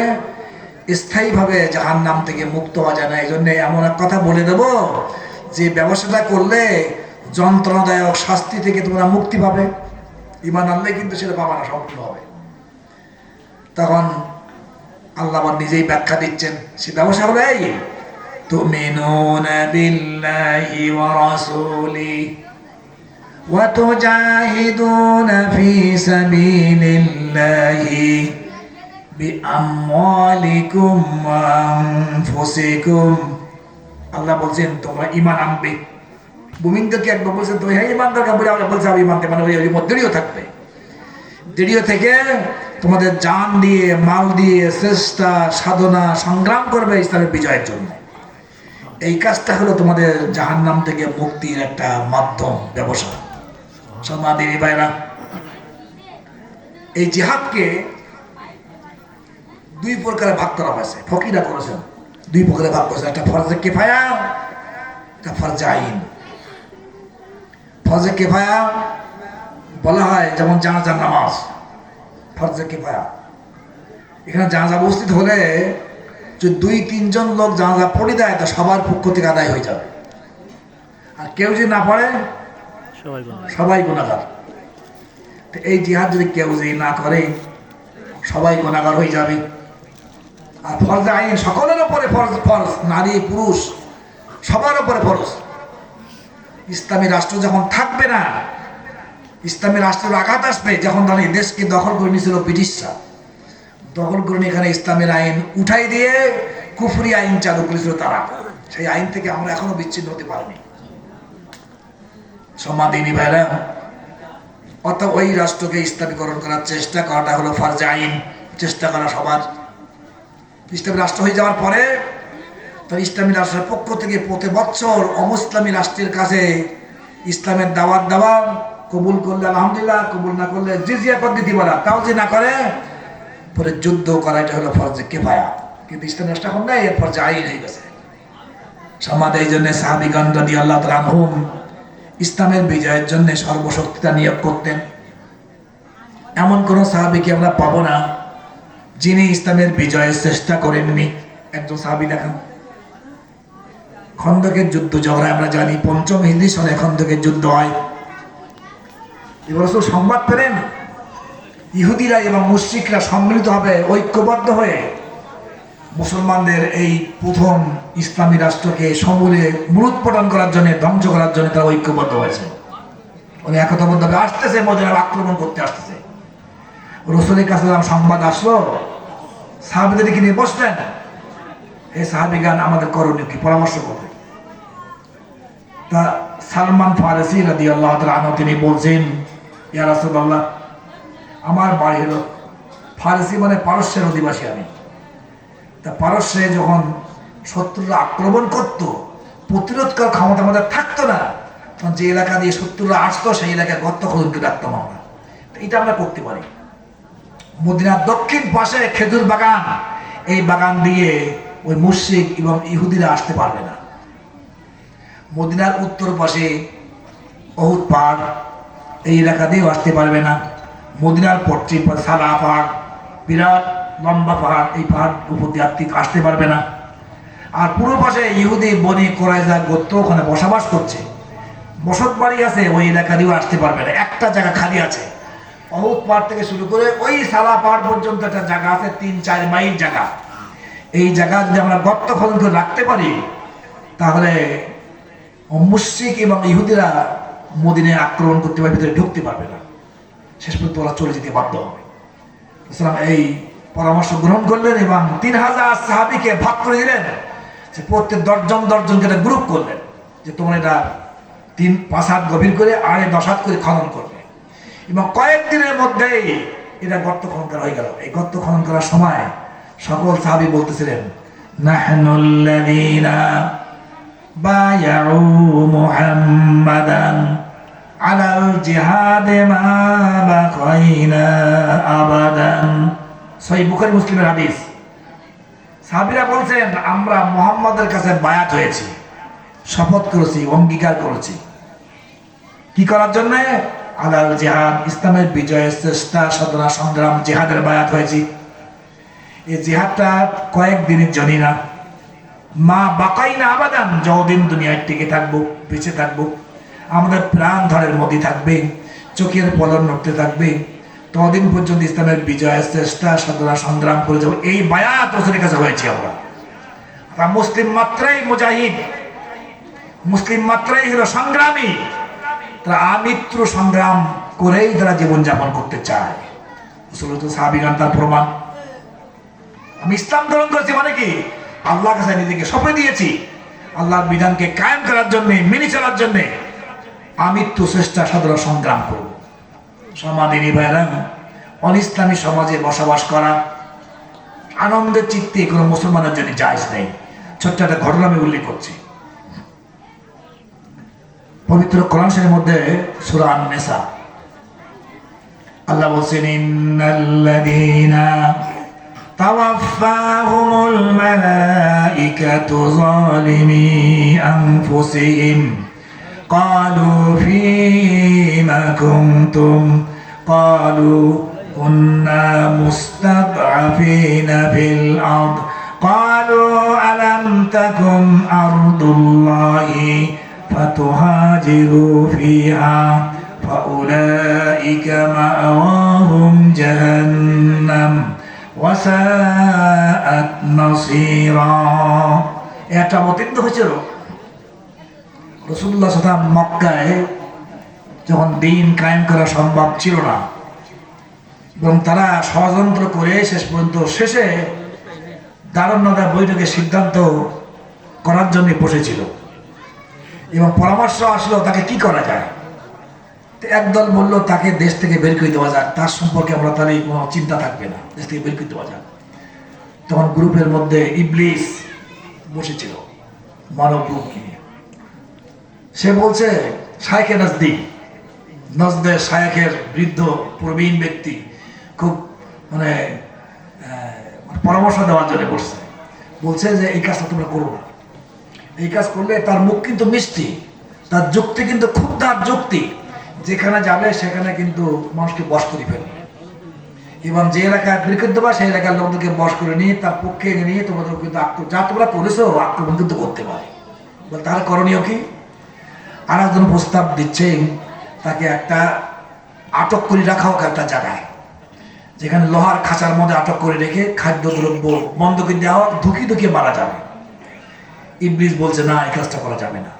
স্থায়ীভাবে জাহান্নাম থেকে মুক্ত হওয়া যায় না। এই জন্য এমন এক কথা বলে দেব, যে ব্যবসাটা করলে যন্ত্রণাদায়ক শাস্তি থেকে তোমরা মুক্তি পাবে, ঈমান আনলে কিন্তু সেটা পাবা না সম্পূর্ণ হবে। তখন আল্লাহ আবার নিজেই ব্যাখ্যা দিচ্ছেন, সে ব্যবসা হলো এই, তুমিনুনা বিল্লাহি ওয়া রাসূলিহি ওয়া তুজাহিদুনা ফি সাবিলিল্লাহি বিআমওয়ালিকুম ওয়া আনফুসিকুম। আল্লাহ বলছেন তোমরা ঈমান আনবে। মুমিনদেরকে একবার বলছেন তুমি হ্যাঁ ঈমানদারকে বলে, আমরা বলছি আমি ঈমানতে, মানে ওই দৃঢ় থাকবে, দৃঢ় থেকে তোমাদের জান দিয়ে, মাল দিয়ে চেষ্টা, সাধনা, সংগ্রাম করবে ইসলামের বিজয়ের জন্য। এই কাজটা হলো তোমাদের জাহান্নাম থেকে মুক্তির একটা মাধ্যম, ব্যবসা। সমাধিনী ভাইরা, এই জিহাদকে 2 প্রকারে ভাগ করা হয়েছে, ফকিরা করেছেন 2 প্রকারে ভাগ করেছেন, একটা ফরজে কিফায়া, একটা ফরজে আইন। ফরজে কিফায়া বলা হয় যেমন জানাজার নামাজ, ফরজে কিফায়া। এখানে জানাজা উপস্থিত হলে যদি 2-3 জন লোক জানাজা পড়ে দেয়, তো সবার পক্ষ থেকে আদায় হয়ে যাবে। আর কেউ যদি না পড়ে, সবাই গুনাহগার। তো এই জিহাদ যদি কেউ যদি না করে, সবাই গুনাহগার হয়ে যাবে। আর ফরজ আইন সকলের উপরে ফরজ, ফরজ নারী পুরুষ সবার উপরে ফরজ। ইসলামী রাষ্ট্র যখন থাকবে না, ইসলামী রাষ্ট্রের আঘাত আসবে, যখন ধরেন এই দেশকে দখল করে নিয়েছিল ব্রিটিশরা, দখল করে নিয়ে এখানে ইসলামের আইন উঠাই দিয়ে কুফরি আইন চালু করেছিল তারা, সেই আইন থেকে আমরা এখনো বিচ্ছিন্ন হতে পারিনি। সমাদিনী ভাইরা, অর্থাৎ ওই রাষ্ট্রকে ইসলামীকরণ করার চেষ্টা করাটা হলো ফরজে আইন, চেষ্টা করা সবার। ইসলামী রাষ্ট্র হয়ে যাওয়ার পরে তো ইসলামী রাষ্ট্রের পক্ষ থেকে প্রতি বছর অমুসলামী রাষ্ট্রের কাছে ইসলামের দাওয়াত দেওয়া, কবুল করলে আলহামদুলিল্লাহ, কবুল না করলে জিজিয়া কর দিতে বলা, তাও যে না করে পরে যুদ্ধ করা, এটা হলো ফরজে কিফায়া। কিন্তু ইসলামী রাষ্ট্র এখন নেই, এর ফরজে আইন হয়ে গেছে। সমাজে এই জন্য সাহাবিগণ রাদিয়াল্লাহু তাআলা আনহুম ইসলামের বিজয়ের জন্য সর্বশক্তিটা নিয়োগ করতেন। এমন কোন সাহাবীকে আমরা পাবো না যিনি ইসলামের বিজয়ের চেষ্টা করেননি। একজন সাহাবী দেখান। খন্দকের যুদ্ধ ঝগড়া আমরা জানি, ৫ম হিজরি সনে খন্দকের যুদ্ধ হয়। এবার সংবাদ পেলেন ইহুদিরা এবং মুশরিকরা সম্মিলিত হবে, ঐক্যবদ্ধ হয়ে মুসলমানদের এই প্রথম ইসলামী রাষ্ট্রকে সমূলে মূলোৎপাটন করার জন্য, ধ্বংস করার জন্য তারা ঐক্যবদ্ধ হয়েছে। উনি একতাবদ্ধভাবে আসতেছে, মদিনায় আক্রমণ করতে আসতেছে। রাসূলের কাছে সংবাদ আসলো, সাহাবীদেরকে নিয়ে বসলেন, এই সাহাবীগণ আমাদের করণীয় কি, পরামর্শ করবে। তা সালমান ফারসি রাদিয়াল্লাহু তাআলা আনহু তিনি বলছেন, ইয়া রাসূলুল্লাহ, আমার বাড়ি হলো ফারসি, মানে পারস্যের অধিবাসী আমি। তা পারস্যে যখন শত্রুরা আক্রমণ করত, প্রতিরোধ করার ক্ষমতা আমাদের থাকতো না, তখন যে এলাকা দিয়ে শত্রুরা আসতো সেই এলাকায় গর্ত খনন করে রাখতাম আমরা। এটা আমরা করতে পারি। মদিনার দক্ষিণ পাশে খেজুর বাগান, এই বাগান দিয়ে ওই মুশরিক এবং ইহুদিরা আসতে পারবে না। মদিনার উত্তর পাশে উহুদ পাহাড়, এই এলাকা দিয়েও আসতে পারবে না। মদিনার পশ্চিম পাশে সালা পাহাড়, বিরাট লম্বা পাহাড়, এই পাহাড় উপর দিয়ে আসতে পারবে না। আর পূর্ব পাশে ইহুদি বনি কোরাইজা গোত্র ওখানে বসবাস করছে, বসত বাড়ি আছে, ওই এলাকা দিয়েও আসতে পারবে না। একটা জায়গা খালি আছে, উহুদ পাহাড় থেকে শুরু করে ওই সালা পাহাড় পর্যন্ত একটা জায়গা আছে, ৩-৪ মাইল জায়গা। এই জায়গা যদি আমরা গর্ত খনন করে রাখতে পারি, তাহলে মুশরিক এবং ইহুদিরা মদিনায় আক্রমণ করতে পারবে, ভিতরে ঢুকতে পারবে না। শেষ পর্যন্ত ওরা চলে যেতে বাধ্য হবে। ইসলাম এই পরামর্শ গ্রহণ করলেন এবং ৩০০০ সাহাবীকে ভাগ করে দিলেন, যে প্রত্যেক ১০ জনকে একটা গ্রুপ করলেন, যে তোমরা এটা ৩-৫ হাত গভীর করে ৮-১০ হাত করে খনন করবে। এবং কয়েকদিনের মধ্যেই এটা গর্ত খনন করা হয়ে গেল। এই গর্ত খনন করার সময় সকল সাহাবী বলতেছিলেন, নাহনুল্লাযীনা বায়াউ মুহাম্মাদান আলাল জিহাদে মা বাকাইনা আবাদান। সহিহ বুখারী মুসলিমের হাদিস। সাহাবীরা বলছেন, আমরা মুহাম্মাদের কাছে বায়াত হয়েছি, শপথ করেছি, অঙ্গীকার করেছি। কি করার জন্য? আলাল জিহাদ, ইসলামের বিজয়ের চেষ্টা, সাধনা, সংগ্রাম, জিহাদের বায়াত হয়েছি। এই জিহাদটা কয়েকদিনের জন্য না, মা বাকাইনা আবাদান, যতদিন দুনিয়ায় টিকে থাকবো, বেঁচে থাকবো, আমাদের প্রাণ ধরের মধ্যে থাকবে, চোখের পলক নড়তে থাকবে, ততদিন পর্যন্ত ইসলামের বিজয়ের চেষ্টা, সাধনা, সংগ্রাম করে যাবো। এই বায়াত রাসূলের কাছে হয়েছে আমরা। মুসলিম মাত্রাই মুজাহিদ, মুসলিম মাত্রাই হলো সংগ্রামী। তারা আমৃত্যু সংগ্রাম করেই তারা জীবনযাপন করতে চায়। সাহাবীগণ তার প্রমাণ। আমি ইসলাম গ্রহণ করেছি মানে কি, আল্লাহর কাছে নিজেকে সঁপে দিয়েছি, আল্লাহর বিধানকে কায়েম করার জন্য, মেনে চলার জন্য আমৃত্যু চেষ্টা, সাধনা, সংগ্রাম করব। সমাদিনী ভাইরা, অনিসলামী সমাজে বসবাস করা আনন্দের চিত্তে কোনো মুসলমানের জন্য জায়েজ নেই। ছোট্ট একটা ঘটনা আমি উল্লেখ করছি। পবিত্র কোরআন শরীফের মধ্যে সূরা আন-নিসা আল্লাহ বলছেন, ইন্নাল্লাযীনা তাওয়াফাহুমুল মালাইকাতু যালিমি আনফুসিহিম ক্বালু ফীমা কুনতুম ক্বালু কুন্না মুস্তাদআফিনা ফিল আরদ ক্বালু আলাম তাকুন আরদুল্লাহি فَتُهَاجِرُوا فِيهَا فَأُولَئِكَ مَأْوَاهُمْ جَهَنَّمُ ওয়াসাআত নাসীরা। এটা অবতীর্ণ হয়েছিল রাসূলুল্লাহ সাল্লাল্লাহু আলাইহি ওয়াসাল্লাম মক্কায় যখন দিন কায়েম করা সম্ভব ছিল না, এবং তারা ষড়যন্ত্র করে শেষ পর্যন্ত শেষে দারুণতা বৈঠকে সিদ্ধান্ত করার জন্য বসেছিল এবং পরামর্শ আসলো তাকে কি করা যায়। একদল বলল তাকে দেশ থেকে বের করে দেওয়া যাক, তার সম্পর্কে আমরা তাহলে কোনো চিন্তা থাকবে না, দেশ থেকে বের করে দেওয়া যাক। তখন গ্রুপের মধ্যে ইবলিস বসেছিল মানব রূপ নিয়ে। সে বলছে শায়েখে নজদের শায়েখের বৃদ্ধ প্রবীণ ব্যক্তি খুব পরামর্শ দেওয়ার জন্য বসছে। বলছে যে এই কাজটা তোমরা করো না, এই কাজ করলে তার মুখ কিন্তু মিষ্টি, তার যুক্তি কিন্তু খুব তার যুক্তি, যেখানে যাবে সেখানে কিন্তু মানুষকে বশ করে ফেলবে এবং যে এলাকায় বিকৃত দেবা সেই এলাকার লোকদেরকে বশ করে নিয়ে তার পক্ষে নিয়ে তোমাদের কিন্তু যা তোমরা করেছো আক্রমণ কিন্তু করতে পারে। তার করণীয় কি? আর একজন প্রস্তাব দিচ্ছেন তাকে একটা আটক করে রাখা হোক একটা জায়গায়, যেখানে লোহার খাঁচার মধ্যে আটক করে রেখে খাদ্যদ্রব্য বন্ধ করে দেওয়া হোক, ধুকিয়ে মারা যাবে। ইবলিস বলছে না, এই কাজটা করা যাবে না,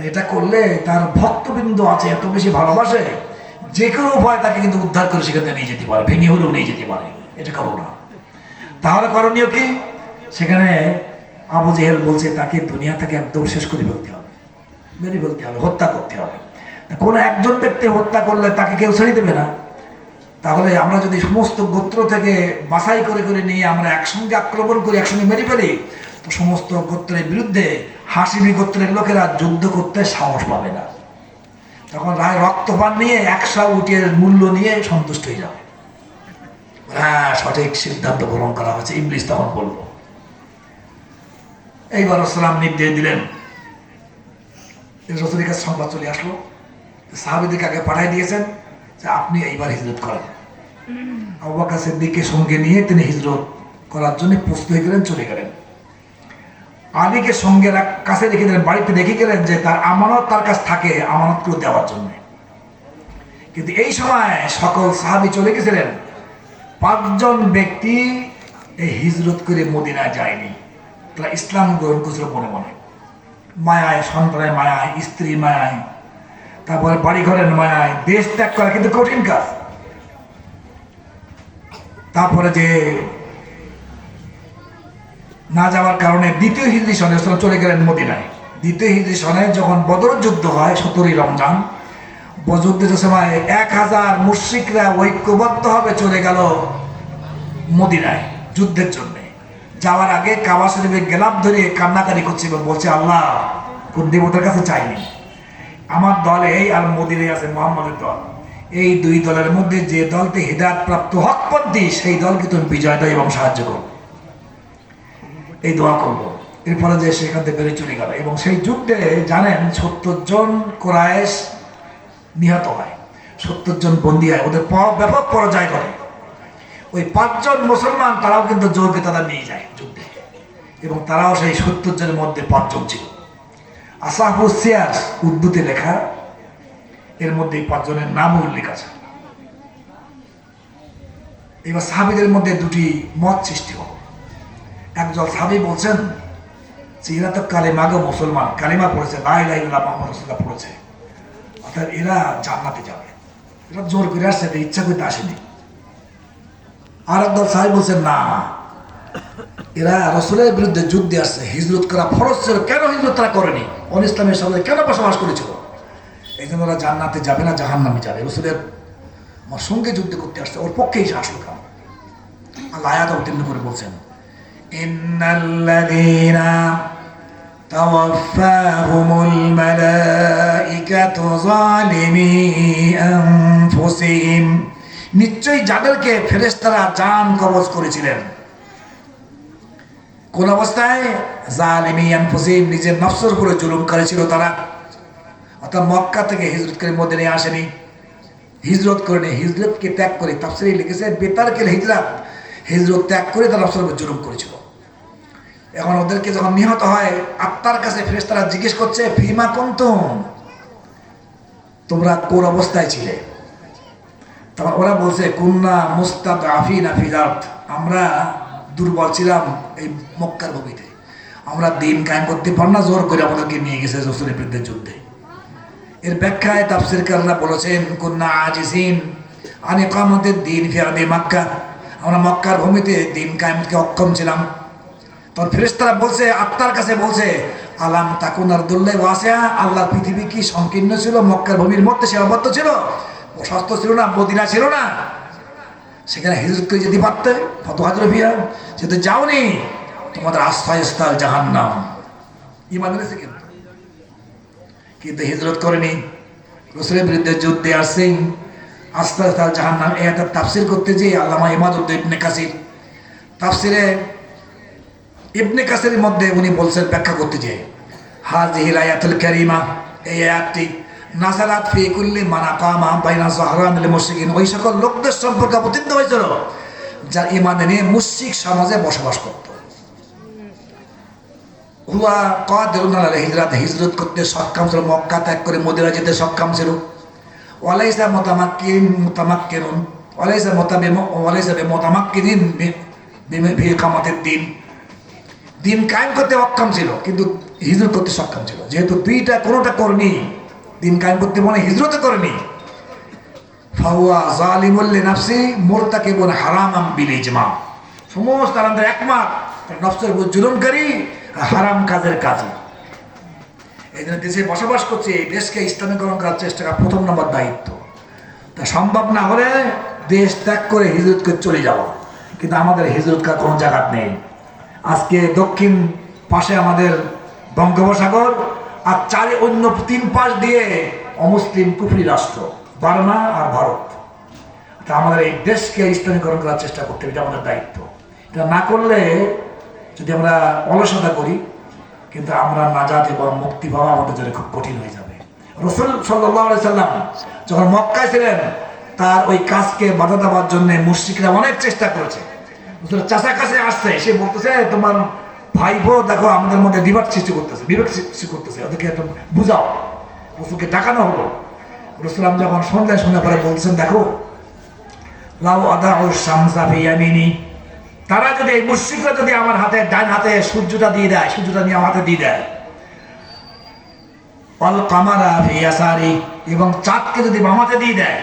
এটা করলে তার ভক্তবৃন্দ আছে এত বেশি ভালোবাসে, যে কোনো উপায় তাকে কিন্তু উদ্ধার করে সেখানে নিয়ে যেতে পারে, ভেঙে হলেও নিয়ে যেতে পারে, এটা করো না। তাহলে করণীয় কি? সেখানে আবু জেহেল বলছে তাকে দুনিয়া থেকে একদম শেষ করে ফেলতে হবে, মেরে ফেলতে হবে, হত্যা করতে হবে। কোনো একজন ব্যক্তি হত্যা করলে তাকে কেউ ছেড়ে দেবে না। তাহলে আমরা যদি সমস্ত গোত্র থেকে বাছাই করে করে নিয়ে আমরা একসঙ্গে আক্রমণ করি, একসঙ্গে মেরে ফেলি, তো সমস্ত গোত্রের বিরুদ্ধে হাসিবি গোত্রের লোকেরা যুদ্ধ করতে সাহস পাবে না। তখন রায় রক্তপাত নিয়ে 100 উটের মূল্য নিয়ে সন্তুষ্ট হয়ে যাবে। হ্যাঁ, সঠিক সিদ্ধান্ত গ্রহণ করা হয়েছে। ইবলিস তখন বলল, এইবার সালাম নির্দেশ দিলেন। রাসূলের কাছে সংবাদ চলে আসলো, সাহাবীদেরকে আগে পাঠিয়ে দিয়েছেন যে আপনি এইবার হিজরত করেন। আবু বকর সিদ্দিককে সঙ্গে নিয়ে তিনি হিজরত করার জন্য প্রস্তুত হয়ে গেলেন, চলে গেলেন। আলীকে সঙ্গে কাছে রেখে দিলেন, বাড়িতে রেখে গেলেন যে তার আমানত তার কাছে থাকে, আমানতগুলো দেওয়ার জন্য। কিন্তু এই সময় সকল সাহাবী চলে গেছিলেন, 5 জন ব্যক্তি এই হিজরত করে মদিনায় যায়নি। তারা ইসলাম গ্রহণ করেছিল মনে মনে, মায়ায়, সন্তানের মায়ায়, স্ত্রী মায়ায়, তারপরে বাড়ি ঘরের মায়ায় দেশ ত্যাগ করা কিন্তু কঠিন কাজ। তারপরে যে না যাওয়ার কারণে দ্বিতীয় হিজরি সনে চলে গেলেন মদিনায়। দ্বিতীয় হিজরি সনে যখন বদর যুদ্ধ হয় 17ই রমজান, যুদ্ধের সময় 1000 মুশরিকরা ঐক্যবদ্ধ হবে চলে গেল মদিনায় যুদ্ধের জন্য। যাওয়ার আগে কাবা শরীফে গেলাপ ধরে কান্নাকারি করছে এবং বলছে, আল্লাহ কোন দেবতার কাছে চাইনি, আমার দল এই আর মদিনায় আছে মুহাম্মদের দল, এই 2 দলের মধ্যে যে দলতে হিদায়াত প্রাপ্ত হকপন্থী সেই দলকে তুমি বিজয় দাও এবং সাহায্য করো, এই দোয়া করবো। এরপরে যে সেখান থেকে বেরিয়ে চলে গেল এবং সেই যুদ্ধে জানেন 70 জন কুরাইশ নিহত হয়, 70 জন বন্দী হয়, ওদের ব্যাপক পরাজয় করে। ওই 5 জন মুসলমান তারাও কিন্তু জোরকে তারা নিয়ে যায় যুদ্ধে, এবং তারাও সেই 70 জনের মধ্যে 5 জন ছিল। আসহাবুস সিয়ার উর্দুতে লেখা, এর মধ্যে 5 জনের নাম উল্লেখ আছে। এবার সাহাবীদের মধ্যে 2টি মত সৃষ্টি হল। একজন সাহাবী বলছেন যে এরা তো কালেমাগো মুসলমান, কালেমা পড়েছে, লা ইলাহা ইল্লাল্লাহ মুহাম্মাদুর রাসূলুল্লাহ পড়েছে, অর্থাৎ এরা জান্নাতে যাবে, এরা জোর করে আসছে, ইচ্ছা করতে আসেনি। আর একদল সাহাবী বলছেন না, এরা রাসূলের বিরুদ্ধে যুদ্ধে আসছে, হিজরত করা ফরজ ছিল, কেন হিজরত তারা করেনি, অন ইসলামের সাথে কেন বসবাস করেছিল, এই জন্য ওরা জান্নাতে যাবে না, জাহান্নামে যাবে। রাসূলের সঙ্গে যুদ্ধ করতে আসছে, ওর পক্ষেই আসলো কাম। আল্লাহ আয়াত অবতীর্ণ করে বলছেন, ইন্নাল্লাযীনা তাওয়াফাহুমুল মালাইকাতু যালিমি আনফুসিহিম, নিশ্চয়ই যাদেরকে ফেরেশতারা জান কবজ করেছিলেন, কোন অবস্থায়? জালিমি আনফুসিহিম, নিজের নফসের উপরে জুলুম করেছিল তারা। অর্থাৎ মক্কা থেকে হিজরত করে মদিনায় আসেনি, হিজরত করেনি, হিজরতকে ত্যাগ করে, তাফসীরে লিখেছে বেতারকেল হিজরত, হিজরত ত্যাগ করে তারা নফসের উপর জুলুম করেছিল। এখন ওদেরকে যখন নিহত হয়, আত্মার কাছে ফেরেশতারা জিজ্ঞেস করছে, ফিমা কুনতুম, তোমরা কোন অবস্থায় ছিলে? তখন ওরা বলছে কুন্না মুস্তাদআফিনা ফিল আরদ, আমরা দুর্বল ছিলাম এই মক্কার ভূমিতে, আমরা দিন কায়েম করতে পার না, জোর করে আমাদেরকে নিয়ে গেছে রাসূলের বিরুদ্ধে যুদ্ধে। এর ব্যাখ্যায় তাফসীরকাররা বলেছেন কুন্না আজিজিন আন ইকামাতিদ দ্বীন ফি আরদি মক্কা, আমরা মক্কার ভূমিতে দিন কায়েমকে অক্ষম ছিলাম। তখন ফেরেশতারা বলছে, আত্মার কাছে বলছে, আলাম তাকুন আরদুল্লাহি ওয়াসিআ, আল্লাহর পৃথিবী কি সংকীর্ণ ছিল? মক্কার ভূমির মধ্যে সীমাবদ্ধ ছিল, প্রশস্ত ছিল না, মদিনা ছিল না, সেখানে হিজরত করে যেতে পারতে, ফাতুহাজুর ফিহা, সেটা যাওনি, তোমাদের আশ্রয়স্থল জাহান্নাম। ঈমান এনেছে কিন্তু হিজরত করেনি, রাসূলের বিরুদ্ধে যুদ্ধে আসছে, আশ্রয়স্থল জাহান্নাম। এই একটা তাফসীর করতে যে আল্লামা ইমাদউদ্দিন ইবনে কাসির তাফসীরে ইবনে কাসিরের মধ্যে উনি বলছেন, ব্যাখ্যা করতে যে হাযিহিল আয়াতুল কারীমা, এই আয়াতটি নাযালাত ফি কুল্লি মান আকামা বাইনা যহরানিল মুশরিকিন, ওই সকল লোকদের সম্পর্কে অবতীর্ণ হয়েছিল যার ঈমান নিয়ে মুশরিক সমাজে বসবাস করত। হুয়া কাদিরুন আলা হিজরাত, হিজরত করতে সক্ষম ছিল, মক্কা ত্যাগ করে মদিনা যেতে সক্ষম ছিল। ওয়ালাইসা মুতামাক্কিনুন ওয়ালাইসা বিমুতামাক্কিনিন ফি ইকামাতিদ দ্বীন, দিন কায়েম করতে অক্ষম ছিল কিন্তু হিজরত করতে সক্ষম ছিল। যেহেতু দুইটা কোনোটা করেনি, দিন কায়েম করতে মনে হিজরত করেনি, ফাহুয়া যালিমুল লিনাফসি মুরতাকিবুন হারামান বিল ইজমা, সমস্ত আলামদের একমত নফসের উপর জুলুমকারী, হারাম কাজের কাজী। এই জন্য দেশে বসবাস করছে, এই দেশকে ইসলামীকরণ করার চেষ্টা করা প্রথম নম্বর দায়িত্ব। তা সম্ভব না হলে দেশ ত্যাগ করে হিজরত করে চলে যাওয়া, কিন্তু আমাদের হিজরত করার কোনো জায়গা নেই। আজকে দক্ষিণ পাশে আমাদের বঙ্গোপসাগর, আর চারে অন্য তিন পাশ দিয়ে অমুসলিম কুফরি রাষ্ট্র বার্মা আর ভারত। তা আমাদের এই দেশকে ইসলামীকরণ করার চেষ্টা করতে হবে, এটা আমাদের দায়িত্ব। এটা না করলে যদি আমরা অলসতা করি, কিন্তু আমরা নাজাত এবং মুক্তি পাওয়া আমাদের জন্য খুব কঠিন হয়ে যাবে। রাসূল সাল্লাল্লাহু আলাইহি সাল্লাম যখন মক্কায় ছিলেন, তার ওই কাজকে বাধা দেওয়ার জন্য মুশরিকরা অনেক চেষ্টা করেছে। চাচা কাছে আসছে, সে বলতেছে তোমার ভাই বোন দেখো আমাদের মধ্যে বিবাদ সৃষ্টি করতেছে, বিবেক সৃষ্টি করতেছে, ওদেরকে একটু বুঝাও। রসুলকে ডাকানো হলো। রসুলাম যখন সন্ধ্যায় শোনার পরে বলছেন, দেখো লাউ আদাউ শামসা ফি ইয়ামিনি, তারা যদি এই মুশরিকরা যদি আমার হাতে ডান হাতে সূর্যটা দিয়ে দেয়, সূর্যটা নিয়ে আমার হাতে দিয়ে দেয়, অল কামারা ফি ইয়াসারি, এবং চাঁদকে যদি বামাতে দিয়ে দেয়,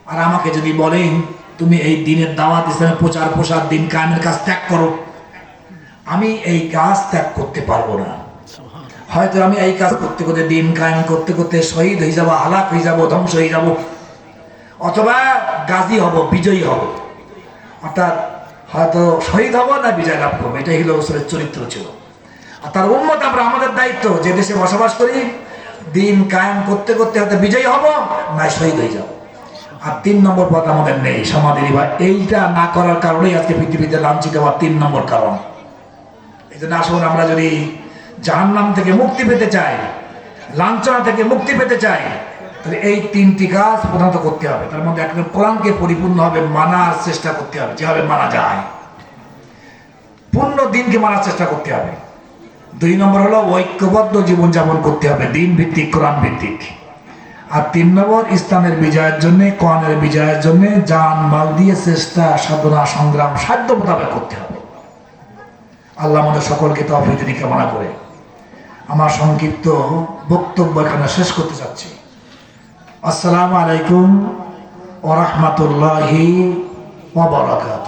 আর আমাকে যদি বলেন তুমি এই দিনের দাওয়াত ইসলামের প্রচার প্রসার দিন কায়েমের কাজ ত্যাগ করো, আমি এই কাজ ত্যাগ করতে পারবো না। হয়তো আমি এই কাজ করতে করতে দিন কায়েম করতে করতে শহীদ হয়ে যাবো, হালাক হয়ে যাবো, ধ্বংস হয়ে যাবো, অথবা গাজী হব, বিজয়ী হব। অর্থাৎ হয়তো শহীদ হব না বিজয় লাভ করবো, এটাই হলো রাসূলের চরিত্র ছিল। আর তার উম্মত আমরা, আমাদের দায়িত্ব যে দেশে বসবাস করি, দিন কায়েম করতে করতে হয়তো বিজয়ী হব না শহীদ হয়ে যাব। আর 3 নম্বর পথ আমাদের নেই, সমাধির বা এইটা না করার কারণেই আজকে পৃথিবীতে লাঞ্ছিত হওয়ার 3 নম্বর কারণ। এই জন্য আসুন আমরা যদি জাহান্নাম থেকে মুক্তি পেতে চাই, লাঞ্ছনা থেকে মুক্তি পেতে চাই, তাহলে এই 3টি কাজ প্রধানত করতে হবে। তার মধ্যে একটা কোরআনকে পরিপূর্ণভাবে মানার চেষ্টা করতে হবে, যেভাবে মানা যায়, পূর্ণ দিনকে মানার চেষ্টা করতে হবে। 2 নম্বর হলো ঐক্যবদ্ধ জীবনযাপন করতে হবে, দিন ভিত্তিক, কোরআন ভিত্তিক। আর 3 নম্বর ইসলামের বিজয়ের জন্য, কোরআনের বিজয়ের জন্য জান মাল দিয়ে চেষ্টা, সাধনা, সংগ্রাম সাধ্য মোতাবেক করতে হবে। আল্লাহ আমাদের সকলকে তৌফিক দিন কামনা করে আমার সংক্ষিপ্ত বক্তব্য এখানে শেষ করতে চাচ্ছি। আসসালামু আলাইকুম ওয়া রাহমাতুল্লাহি ওয়া বারাকাতুহু।